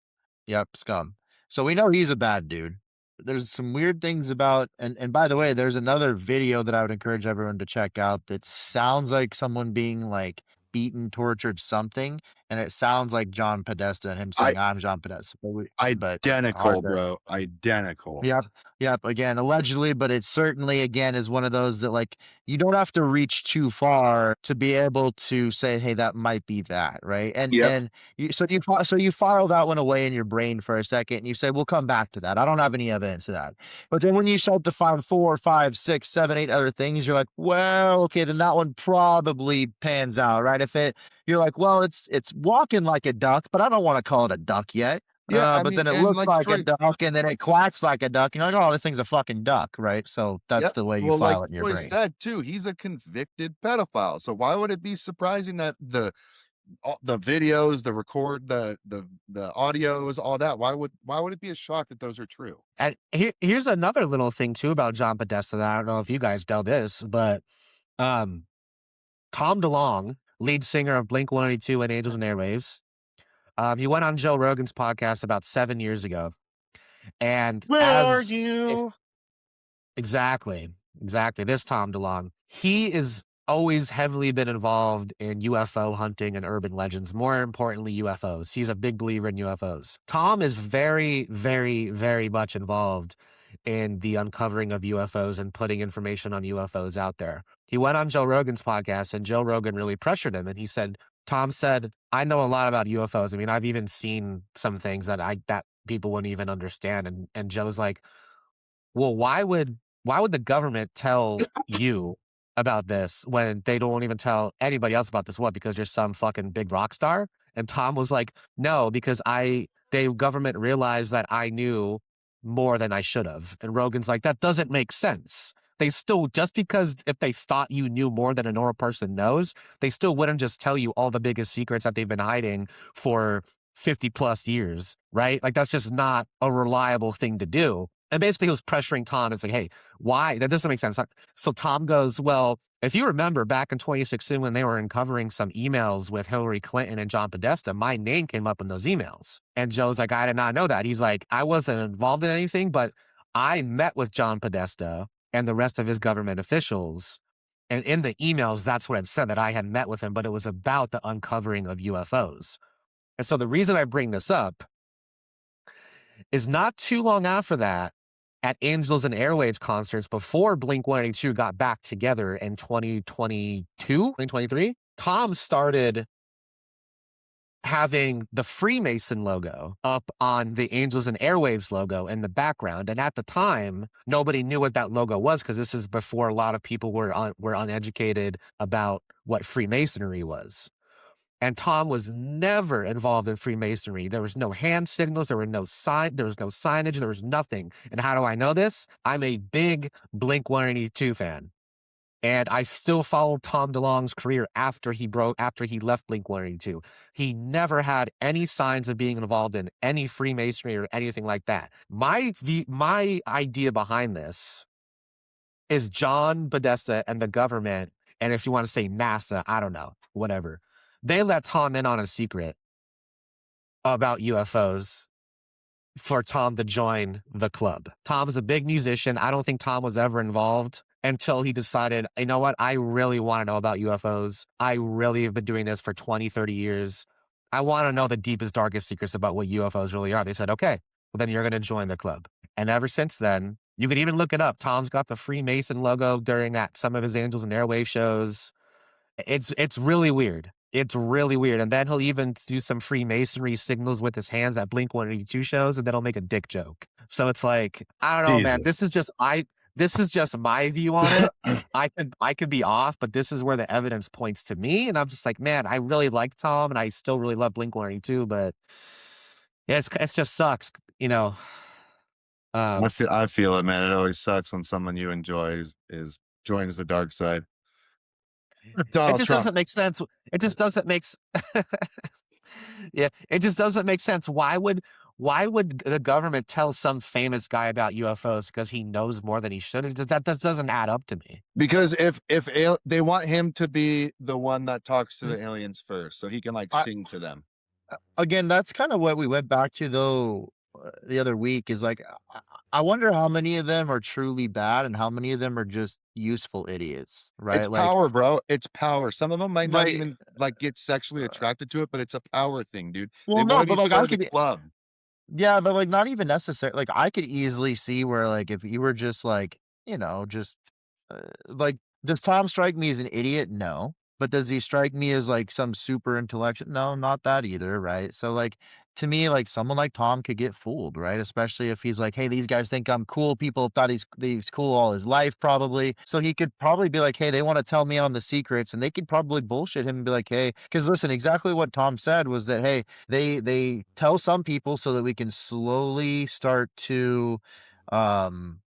Speaker 1: yep, scum. So we know he's a bad dude. There's some weird things about, and by the way, there's another video that I would encourage everyone to check out that sounds like someone being like beaten, tortured, something, and it sounds like John Podesta and him
Speaker 3: I
Speaker 1: saying, "I'm John Podesta," but
Speaker 3: identical,
Speaker 1: hard to
Speaker 3: bro. Identical.
Speaker 1: Yep, yep, again, allegedly, but it certainly, again, is one of those that, like, you don't have to reach too far to be able to say, "Hey, that might be that," right?
Speaker 3: Yep.
Speaker 1: And you file that one away in your brain for a second, and you say, "We'll come back to that. I don't have any evidence of that." But then when you start to find 4, 5, 6, 7, 8 other things, you're like, "Well, okay, then that one probably pans out," right? If it you're like, "Well, it's walking like a duck, but I don't wanna call it a duck yet."
Speaker 3: Yeah, I
Speaker 1: But
Speaker 3: mean,
Speaker 1: then it
Speaker 3: and
Speaker 1: looks
Speaker 3: like
Speaker 1: like a
Speaker 3: Troy,
Speaker 1: duck, and then it quacks like a duck. You're like, "Oh, this thing's a fucking duck," right? So that's
Speaker 3: yep.
Speaker 1: the way you
Speaker 3: Well, like
Speaker 1: file it in your
Speaker 3: Troy
Speaker 1: brain.
Speaker 3: said too, he's a convicted pedophile. So why would it be surprising that the videos, the record, the audios, all that? Why would it be a shock that those are true?
Speaker 2: And here's another little thing too about John Podesta that I don't know if you guys know this, but um, Tom DeLonge, lead singer of Blink 182 and Angels and Airwaves, he went on Joe Rogan's podcast about 7 years ago, and
Speaker 1: Where are
Speaker 2: as if
Speaker 1: you?
Speaker 2: exactly, exactly, this Tom DeLonge, he is always heavily been involved in UFO hunting and urban legends. More importantly, UFOs. He's a big believer in UFOs. Tom is very, very, very much involved in the uncovering of UFOs and putting information on UFOs out there. He went on Joe Rogan's podcast and Joe Rogan really pressured him and he said, Tom said, I know a lot about UFOs. I mean, I've even seen some things that people wouldn't even understand. And Joe's like, well, why would the government tell you about this when they don't even tell anybody else about this? What? Because you're some fucking big rock star? And Tom was like, no, because the government realized that I knew more than I should have. And Rogan's like, that doesn't make sense. They still, just because if they thought you knew more than a normal person knows, they still wouldn't just tell you all the biggest secrets that they've been hiding for 50 plus years, right? Like that's just not a reliable thing to do. And basically he was pressuring Tom. It's like, hey, why? That doesn't make sense. So Tom goes, well, if you remember back in 2016 when they were uncovering some emails with Hillary Clinton and John Podesta, my name came up in those emails. And Joe's like, I did not know that. He's like, I wasn't involved in anything, but I met with John Podesta and the rest of his government officials. And in the emails, that's what it said that I had met with him, but it was about the uncovering of UFOs. And so the reason I bring this up is not too long after that, at Angels and Airwaves concerts before Blink 182 got back together in 2022, 2023, Tom started having the Freemason logo up on the Angels and Airwaves logo in the background. And at the time, nobody knew what that logo was because this is before a lot of people were uneducated about what Freemasonry was. And Tom was never involved in Freemasonry. There was no hand signals. There was no signage. There was nothing. And how do I know this? I'm a big Blink 182 fan. And I still followed Tom DeLonge's career after he left Blink 182. He never had any signs of being involved in any Freemasonry or anything like that. My idea behind this is John Podesta and the government, and if you want to say NASA, I don't know, whatever. They let Tom in on a secret about UFOs for Tom to join the club. Tom is a big musician. I don't think Tom was ever involved until he decided, you know what? I really want to know about UFOs. I really have been doing this for 20, 30 years. I want to know the deepest, darkest secrets about what UFOs really are. They said, okay, well, then you're going to join the club. And ever since then, you can even look it up. Tom's got the Freemason logo during some of his Angels and Airway shows. It's really weird. It's really weird. And then he'll even do some Freemasonry signals with his hands at Blink 182 shows, and then he'll make a dick joke. So it's like, I don't know, man.
Speaker 1: Jesus.
Speaker 2: This is just my view on it. I could be off, but this is where the evidence points to me. And I'm just like, man, I really like Tom and I still really love Blink 182, but yeah, it's just sucks, you know.
Speaker 3: I feel it, man. It always sucks when someone you enjoy is joins the dark side.
Speaker 2: It
Speaker 3: Donald
Speaker 2: just
Speaker 3: Trump.
Speaker 2: doesn't make sense. It just doesn't make yeah, it just doesn't make sense. Why would the government tell some famous guy about UFOs because he knows more than he should? That doesn't add up to me.
Speaker 3: Because they want him to be the one that talks to the aliens first, so he can like
Speaker 1: I
Speaker 3: sing to them.
Speaker 1: Again, that's kind of what we went back to though the other week is like I wonder how many of them are truly bad and how many of them are just useful idiots,
Speaker 3: It's
Speaker 1: right?
Speaker 3: power, bro. It's power. Some of them might not
Speaker 1: Like,
Speaker 3: even like get sexually attracted to it, but it's a power thing, dude. They
Speaker 1: well,
Speaker 3: want
Speaker 1: no,
Speaker 3: to
Speaker 1: but
Speaker 3: be
Speaker 1: like
Speaker 3: part
Speaker 1: I
Speaker 3: of the
Speaker 1: could,
Speaker 3: club.
Speaker 1: yeah, but like not even necessary. Like I could easily see where like if you were just like just like does Tom strike me as an idiot? No, but does he strike me as like some super intellectual? No, not that either, right? So like to me, like someone like Tom could get fooled, right? Especially if he's like, "Hey, these guys think I'm cool." People thought he's cool all his life, probably. So he could probably be like, "Hey, they want to tell me on the secrets," and they could probably bullshit him and be like, "Hey," because listen, exactly what Tom said was that, "Hey, they tell some people so that we can slowly start to,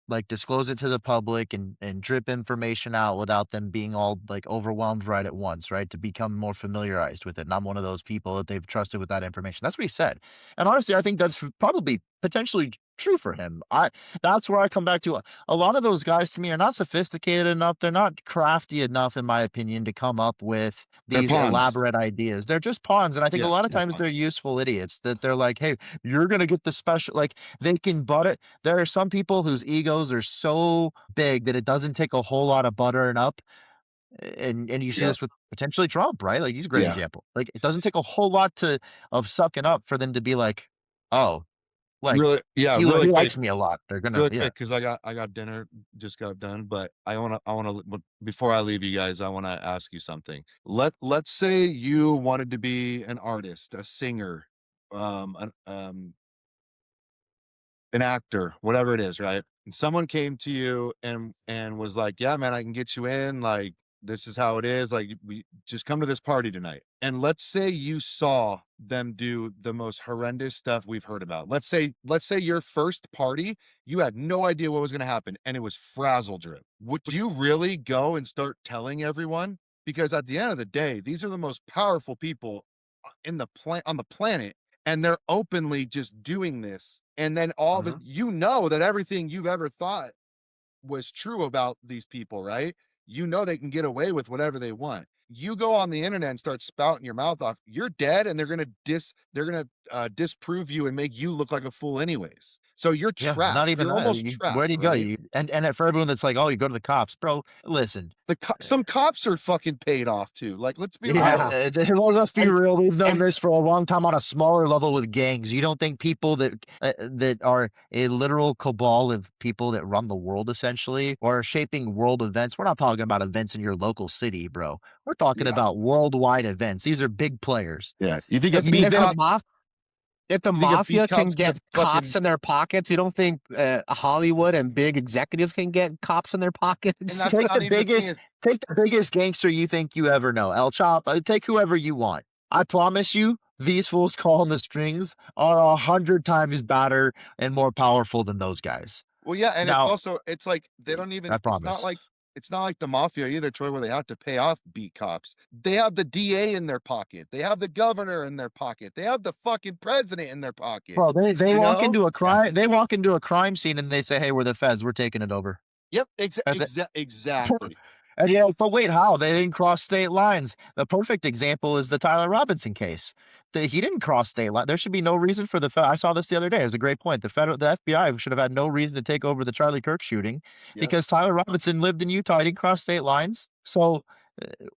Speaker 1: like disclose it to the public and drip information out without them being all like overwhelmed right at once, right? To become more familiarized with it. And I'm one of those people that they've trusted with that information." That's what he said. And honestly, I think that's probably potentially true for him. That's where I come back to a lot of those guys to me are not sophisticated enough. They're not crafty enough, in my opinion, to come up with
Speaker 3: They're
Speaker 1: these
Speaker 3: pawns.
Speaker 1: elaborate ideas. They're just pawns. And I think a
Speaker 3: Yeah,
Speaker 1: lot of
Speaker 3: they're
Speaker 1: times
Speaker 3: pawns.
Speaker 1: they're useful idiots that they're like, "Hey, you're gonna get the special," like they can butt it. There are some people whose egos are so big that it doesn't take a whole lot of buttering up, and you see
Speaker 3: Yeah,
Speaker 1: this with potentially Trump, right? Like, he's a great
Speaker 3: yeah.
Speaker 1: example. Like, it doesn't take a whole lot to of sucking up for them to be like, "Oh, like,
Speaker 3: Really, yeah,
Speaker 1: he
Speaker 3: really quick.
Speaker 1: likes me a lot." They're gonna
Speaker 3: Really
Speaker 1: yeah.
Speaker 3: quick, because I got dinner, just got done, but I wanna before I leave you guys, I wanna ask you something. Let's say you wanted to be an artist, a singer, an actor, whatever it is, right? And someone came to you and was like, "Yeah, man, I can get you in. Like, this is how it is. Like, we just come to this party tonight." And let's say you saw them do the most horrendous stuff we've heard about. Let's say your first party, you had no idea what was going to happen, and it was frazzle drip. Would you really go and start telling everyone? Because at the end of the day, these are the most powerful people in the on the planet, and they're openly just doing this, and then all of it,
Speaker 1: Mhm.
Speaker 3: that everything you've ever thought was true about these people, right? They can get away with whatever they want. You go on the internet and start spouting your mouth off, you're dead, and they're gonna disprove you and make you look like a fool anyways. So you're
Speaker 1: Yeah,
Speaker 3: trapped.
Speaker 1: not even
Speaker 3: You're
Speaker 1: that.
Speaker 3: almost
Speaker 1: You
Speaker 3: trapped,
Speaker 1: where do you go?
Speaker 3: right?
Speaker 1: And for everyone that's like, "Oh, you go to the cops." Bro, listen,
Speaker 3: Some cops are fucking paid off too. Like, let's be
Speaker 2: Yeah.
Speaker 3: real.
Speaker 1: let's be
Speaker 3: And
Speaker 1: real. We've known
Speaker 3: and
Speaker 1: this for a long time on a smaller level with gangs. You don't think people that are a literal cabal of people that run the world essentially or are shaping world events? We're not talking about events in your local city, bro. We're talking
Speaker 3: yeah,
Speaker 1: about worldwide events. These are big players.
Speaker 3: yeah. You think a
Speaker 2: If
Speaker 1: You
Speaker 2: the
Speaker 3: beat
Speaker 1: need
Speaker 2: if the
Speaker 1: them.
Speaker 3: cop
Speaker 2: mob if the
Speaker 3: You think a beat
Speaker 2: mafia can
Speaker 3: cop's gonna
Speaker 2: get cops
Speaker 3: fucking
Speaker 2: in their pockets, you don't think Hollywood and big executives can get cops in their
Speaker 3: and
Speaker 2: pockets?
Speaker 3: that's
Speaker 1: Take
Speaker 3: not
Speaker 1: the
Speaker 3: even the thing
Speaker 1: biggest
Speaker 3: is
Speaker 1: take the biggest gangster you think you ever know, El Chop, take whoever you want. I promise you, these fools calling the strings are 100 times better and more powerful than those guys.
Speaker 3: well, yeah, and
Speaker 1: Now,
Speaker 3: it's like they don't even
Speaker 1: I promise.
Speaker 3: it's not like the mafia either, Troy, where they have to pay off beat cops. They have the DA in their pocket. They have the governor in their pocket. They have the fucking president in their pocket.
Speaker 1: Bro, they
Speaker 3: You
Speaker 1: walk
Speaker 3: know?
Speaker 1: into a
Speaker 2: Yeah.
Speaker 1: crime they walk into a crime scene and they say, "Hey, we're the feds, we're taking it over."
Speaker 3: Yep,
Speaker 1: And
Speaker 3: exactly.
Speaker 1: And yeah, but wait, how? They didn't cross state lines. The perfect example is the Tyler Robinson case. He didn't cross state line. There should be no reason for I saw this the other day. It was a great point. The FBI should have had no reason to take over the Charlie Kirk shooting
Speaker 3: Yep.
Speaker 1: because Tyler Robinson lived in Utah. He didn't cross state lines. So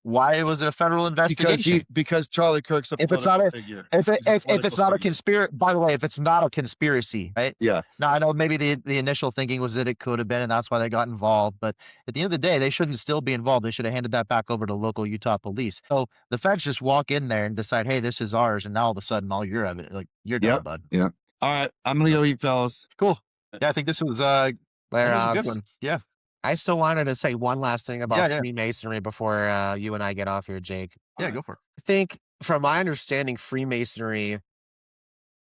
Speaker 1: why was it a federal investigation?
Speaker 3: Because Charlie Kirk's a
Speaker 1: If it's not
Speaker 3: political
Speaker 1: a
Speaker 3: figure.
Speaker 1: if it
Speaker 3: He's a
Speaker 1: if it's
Speaker 3: political
Speaker 1: not a
Speaker 3: figure.
Speaker 1: conspiracy, by the way, if it's not a conspiracy, right?
Speaker 3: Yeah.
Speaker 1: Now I know maybe the initial thinking was that it could have been, and that's why they got involved. But at the end of the day, they shouldn't still be involved. They should have handed that back over to local Utah police. So the feds just walk in there and decide, "Hey, this is ours," and now all of a sudden, all your evidence, like you're done,
Speaker 3: Yep.
Speaker 1: bud.
Speaker 3: Yep. Alright, I'm gonna go eat, fellas.
Speaker 1: Cool. Yeah, I think this was
Speaker 2: Later,
Speaker 1: that was a good
Speaker 2: Alex.
Speaker 1: one. Yeah,
Speaker 2: I still wanted to say one last thing about
Speaker 1: yeah.
Speaker 2: Freemasonry before you and I get off here, Jake.
Speaker 1: Yeah,
Speaker 3: Alright.
Speaker 1: go for it.
Speaker 2: I think, from my understanding, Freemasonry,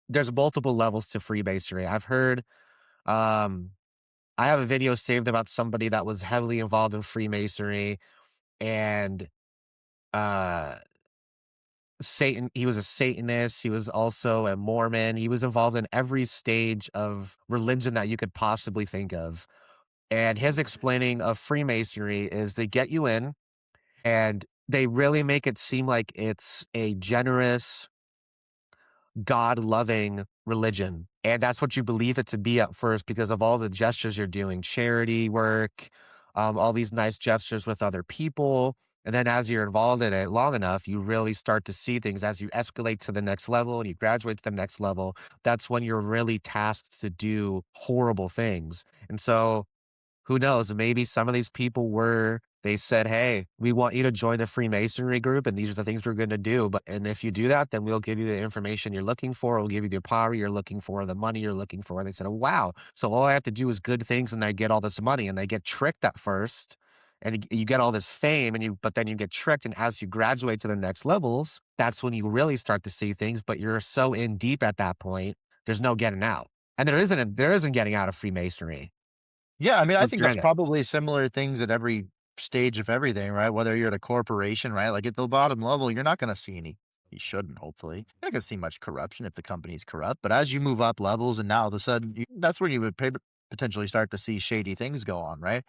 Speaker 2: there's multiple levels to Freemasonry. I've heard, um, I have a video saved about somebody that was heavily involved in Freemasonry and uh, he was a Satanist. He was also a Mormon. He was involved in every stage of religion that you could possibly think of. And his explaining of Freemasonry is they get you in and they really make it seem like it's a generous, God-loving religion, and that's what you believe it to be at first because of all the gestures you're doing, charity work, all these nice gestures with other people, and then as you're involved in it long enough, you really start to see things as you escalate to the next level and you graduate to the next level, that's when you're really tasked to do horrible things, and so, who knows, maybe some of these people were They said, "Hey, we want you to join the Freemasonry group, and these are the things we're gonna do, but and if you do that, then we'll give you the information you're looking for, we'll give you the power you're looking for, the money you're looking for." They said, "Oh, wow. So all I have to do is good things and I get all this money," and they get tricked at first, and you get all this fame and but then you get tricked, and as you graduate to the next levels, that's when you really start to see things, but you're so in deep at that point, there's no getting out. And there isn't getting out of Freemasonry.
Speaker 1: Yeah, I mean, I
Speaker 2: Once
Speaker 1: think
Speaker 2: you're
Speaker 1: that's
Speaker 2: in it.
Speaker 1: probably similar things at every stage of everything, right? Whether you're at a corporation, right? Like at the bottom level, you're not going to see any. You shouldn't, hopefully. You're not going to see much corruption if the company's corrupt. But as you move up levels, and now all of a sudden, that's when you would potentially start to see shady things go on, right?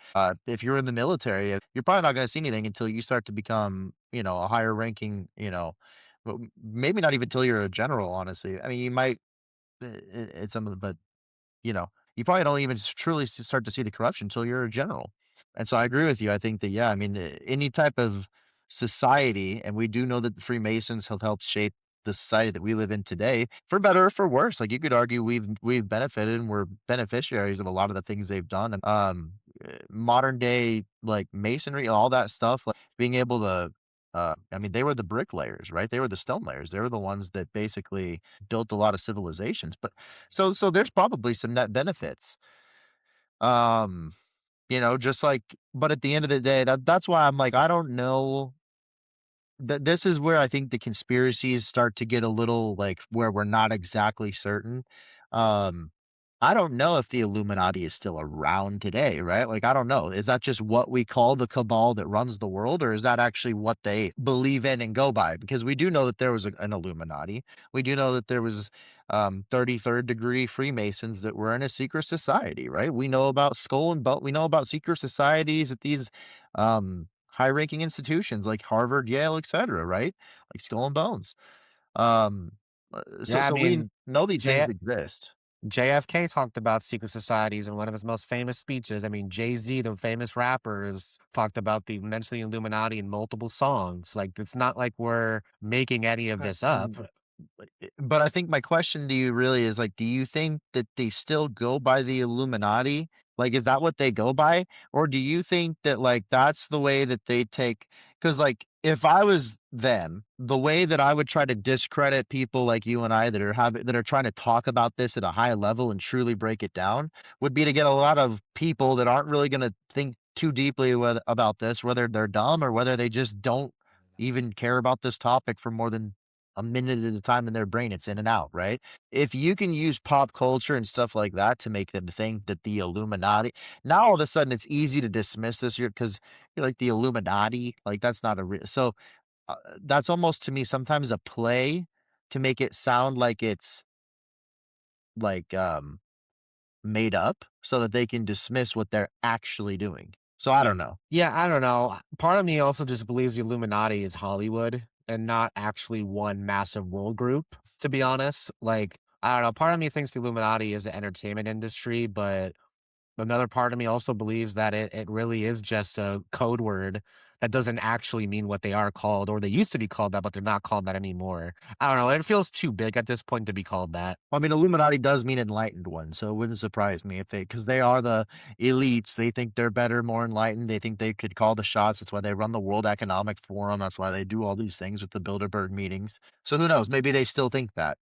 Speaker 1: If you're in the military, you're probably not going to see anything until you start to become, a higher ranking, maybe not even until you're a general, honestly. I mean, you might, it's some of the, but you probably don't even truly start to see the corruption until you're a general. And so I agree with you. I think that, yeah, I mean, any type of society, and we do know that the Freemasons have helped shape the society that we live in today, for better or for worse. Like you could argue we've benefited and we're beneficiaries of a lot of the things they've done. And modern day like masonry, all that stuff, like being able to I mean, they were the bricklayers, right? They were the stone layers. They were the ones that basically built a lot of civilizations. But so there's probably some net benefits. Um, just like but at the end of the day, that's why I'm like, I don't know this is where I think the conspiracies start to get a little like where we're not exactly certain. Um, I don't know if the Illuminati is still around today, right? Like, I don't know. Is that just what we call the cabal that runs the world, or is that actually what they believe in and go by? Because we do know that there was an Illuminati. We do know that there was 33rd degree Freemasons that were in a secret society, right? We know about Skull and Bone. We know about secret societies at these high-ranking institutions like Harvard, Yale, etcetera, right? Like Skull and Bones. Um, so
Speaker 2: Yeah, I
Speaker 1: so we
Speaker 2: mean,
Speaker 1: know these
Speaker 2: J
Speaker 1: things exist.
Speaker 2: JFK talked about secret societies in one of his most famous speeches. I mean, Jay-Z, the famous rapper, has talked about mentioned the Illuminati in multiple songs. Like, it's not like we're making any of
Speaker 1: But
Speaker 2: this up.
Speaker 1: but I think my question to you really is like, do you think that they still go by the Illuminati? Like, is that what they go by? Or do you think that like that's the way that they take? Because like if I was them, the way that I would try to discredit people like you and I that are trying to talk about this at a high level and truly break it down would be to get a lot of people that aren't really going to think too deeply about this, whether they're dumb or whether they just don't even care about this topic for more than a minute at a time in their brain. It's in and out, right? If you can use pop culture and stuff like that to make them think that the Illuminati, now all of a sudden it's easy to dismiss this year because you're like the Illuminati, like that's not a real. So that's almost to me sometimes a play to make it sound like it's like made up so that they can dismiss what they're actually doing. So I
Speaker 2: Yeah.
Speaker 1: don't know.
Speaker 2: Yeah, I don't know. Part of me also just believes the Illuminati is Hollywood and not actually one massive world group, to be honest. Like, I don't know. Part of me thinks the Illuminati is the entertainment industry, but another part of me also believes that it really is just a code word that doesn't actually mean what they are called, or they used to be called that, but they're not called that anymore. I don't know. It feels too big at this point to be called that.
Speaker 1: I mean, Illuminati does mean enlightened one, so it wouldn't surprise me if because they are the elites. They think they're better, more enlightened. They think they could call the shots. That's why they run the World Economic Forum. That's why they do all these things with the Bilderberg meetings. So who knows? Maybe they still think that.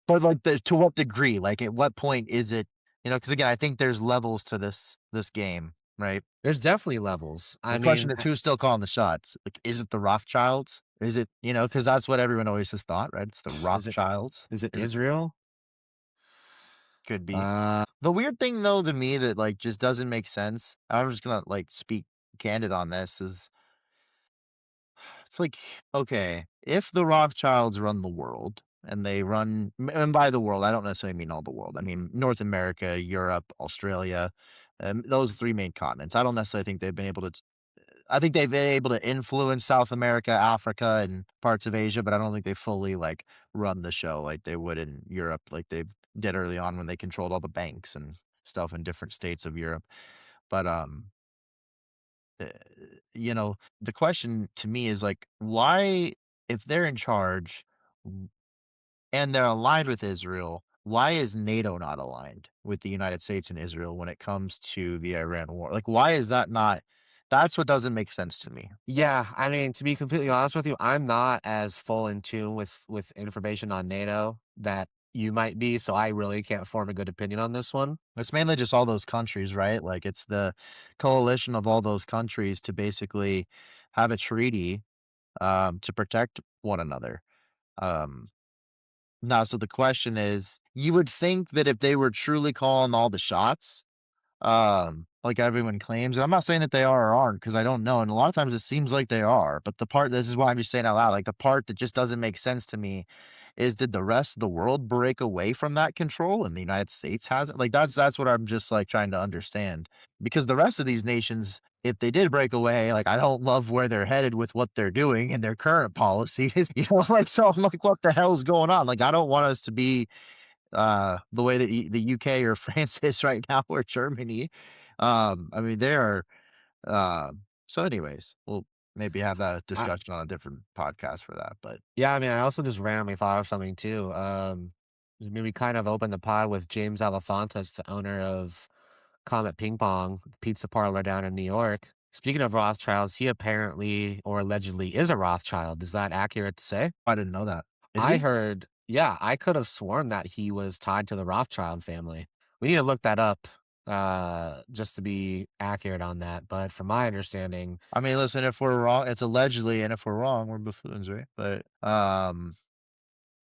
Speaker 1: But like, to what degree? Like, at what point is it? Because again, I think there's levels to this game, right?
Speaker 2: There's definitely levels. I
Speaker 1: The question
Speaker 2: mean,
Speaker 1: is, who's still calling the shots? Like, is it the Rothschilds? Is it because that's what everyone always has thought, right? It's the
Speaker 2: is it
Speaker 1: Rothschilds.
Speaker 2: is it
Speaker 1: Is it
Speaker 2: Israel?
Speaker 1: could be.
Speaker 2: Uh,
Speaker 1: The weird thing though to me that like just doesn't make sense, I'm just gonna like speak candid on this, is it's like, okay, if the Rothschilds run the world and they run and by the world, I don't necessarily mean all the world. I mean North America, Europe, Australia, those three main continents. I don't necessarily think they've been able to I think they've been able to influence South America, Africa, and parts of Asia, but I don't think they fully like run the show like they would in Europe, like they did early on when they controlled all the banks and stuff in different states of Europe. But uh, the question to me is like, why, if they're in charge and they're aligned with Israel, why is NATO not aligned with the United States and Israel when it comes to the Iran war? Like, why is that not? That's what doesn't make sense to me.
Speaker 2: Yeah, I mean, to be completely honest with you, I'm not as full in tune with information on NATO that you might be, so I really can't form a good opinion on this one.
Speaker 1: It's mainly just all those countries, right? Like, it's the coalition of all those countries to basically have a treaty, to protect one another. Um, Now, so the question is, you would think that if they were truly calling all the shots, like everyone claims, and I'm not saying that they are or aren't because I don't know, and a lot of times it seems like they are, but the part this is why I'm just saying out loud, like the part that just doesn't make sense to me is did the rest of the world break away from that control and the United States hasn't? Like that's what I'm just like trying to understand. Because the rest of these nations, if they did break away, like I don't love where they're headed with what they're doing and their current policies, like so I'm like, what the hell's going on? Like I don't want us to be the way that the UK or France is right now or Germany. I mean, they are, so anyways, we'll maybe have that
Speaker 2: I
Speaker 1: discussion on a different podcast for that, but
Speaker 2: Yeah, I mean, I also just randomly thought of something too. I mean, we kind of opened the pod with James Alefantis, the owner of Comet Ping Pong Pizza Parlor down in New York. Speaking of Rothschilds, he apparently or allegedly is a Rothschild. Is that accurate to say?
Speaker 1: I didn't know that. Is
Speaker 2: I
Speaker 1: he?
Speaker 2: heard, yeah, I could have sworn that he was tied to the Rothschild family. We need to look that up just to be accurate on that. But from my understanding,
Speaker 1: I mean, listen, if we're wrong, it's allegedly, and if we're wrong, we're buffoons, right? But,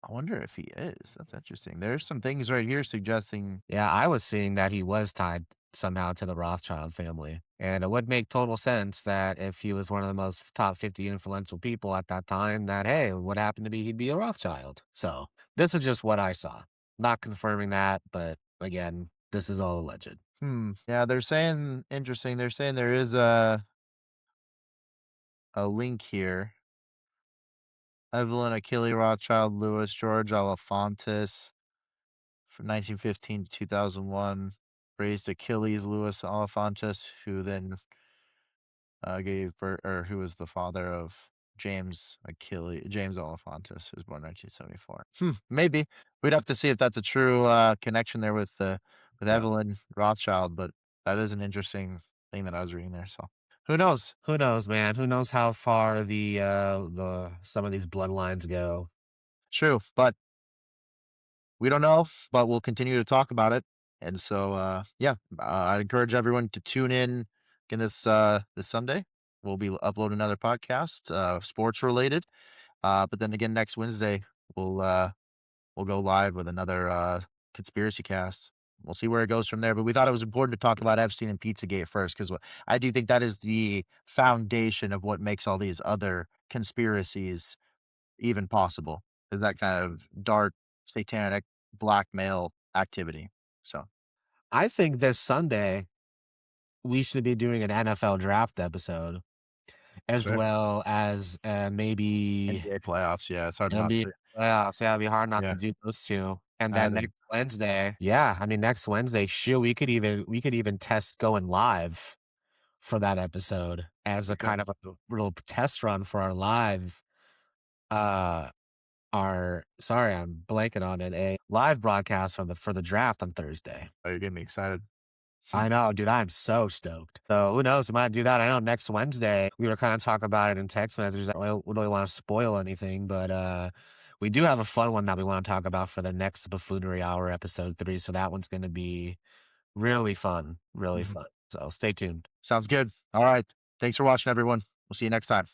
Speaker 1: I wonder if he is. That's interesting. There's some things right here suggesting
Speaker 2: yeah, I was seeing that he was tied somehow to the Rothschild family. And it would make total sense that if he was one of the most top 50 influential people at that time, that, hey, what happened to be he'd be a Rothschild. So this is just what I saw. Not confirming that, but again, this is all alleged.
Speaker 1: yeah, they're saying interesting. They're saying there is a link here. Evelyn Achille Rothschild, Louis George Alefantis from 1915 to 2001 raised Achilles Louis Alefantis, who then gave birth, or who was the father of James Alefantis, who was born 1974. Maybe we'd have to see if that's a true connection there with
Speaker 3: Yeah.
Speaker 1: Evelyn Rothschild, but that is an interesting thing that I was reading there. So who knows?
Speaker 2: Who knows, man? Who knows how far the some of these bloodlines go?
Speaker 1: True, but we don't know, but we'll continue to talk about it. And so, yeah, I'd encourage everyone to tune in again this Sunday. We'll be uploading another podcast, sports related. But then again, next Wednesday we'll uh, we'll go live with another conspiracy cast. We'll see where it goes from there. But we thought it was important to talk about Epstein and Pizzagate first because I do think that is the foundation of what makes all these other conspiracies even possible, is that kind of dark, satanic, blackmail activity. So,
Speaker 2: I think this Sunday we should be doing an NFL draft episode
Speaker 1: that's
Speaker 2: as
Speaker 1: right.
Speaker 2: well as maybe
Speaker 1: NBA playoffs, yeah, it's hard not
Speaker 2: NBA
Speaker 1: to.
Speaker 2: playoffs. Yeah, it'd be hard not to
Speaker 1: Yeah,
Speaker 2: do those two. And
Speaker 1: I had
Speaker 2: then
Speaker 1: to
Speaker 2: next Wednesday, yeah, I mean next Wednesday, sure, we could even test going live for that episode as a
Speaker 3: Okay.
Speaker 2: kind of a little test run for our live uh our sorry, I'm blanking on it, a live broadcast for the draft on Thursday.
Speaker 1: oh, you're getting me excited.
Speaker 2: I know, dude, I'm so stoked. So who knows? We might do that. I know next Wednesday we were kind of talking about it in text messages. I don't really want to spoil anything, but we do have a fun one that we want to talk about for the next Buffoonery Hour episode 3. So that one's going to be really fun, really
Speaker 1: Mhm.
Speaker 2: fun. So stay tuned.
Speaker 1: Sounds good. Alright. Thanks for watching, everyone. We'll see you next time.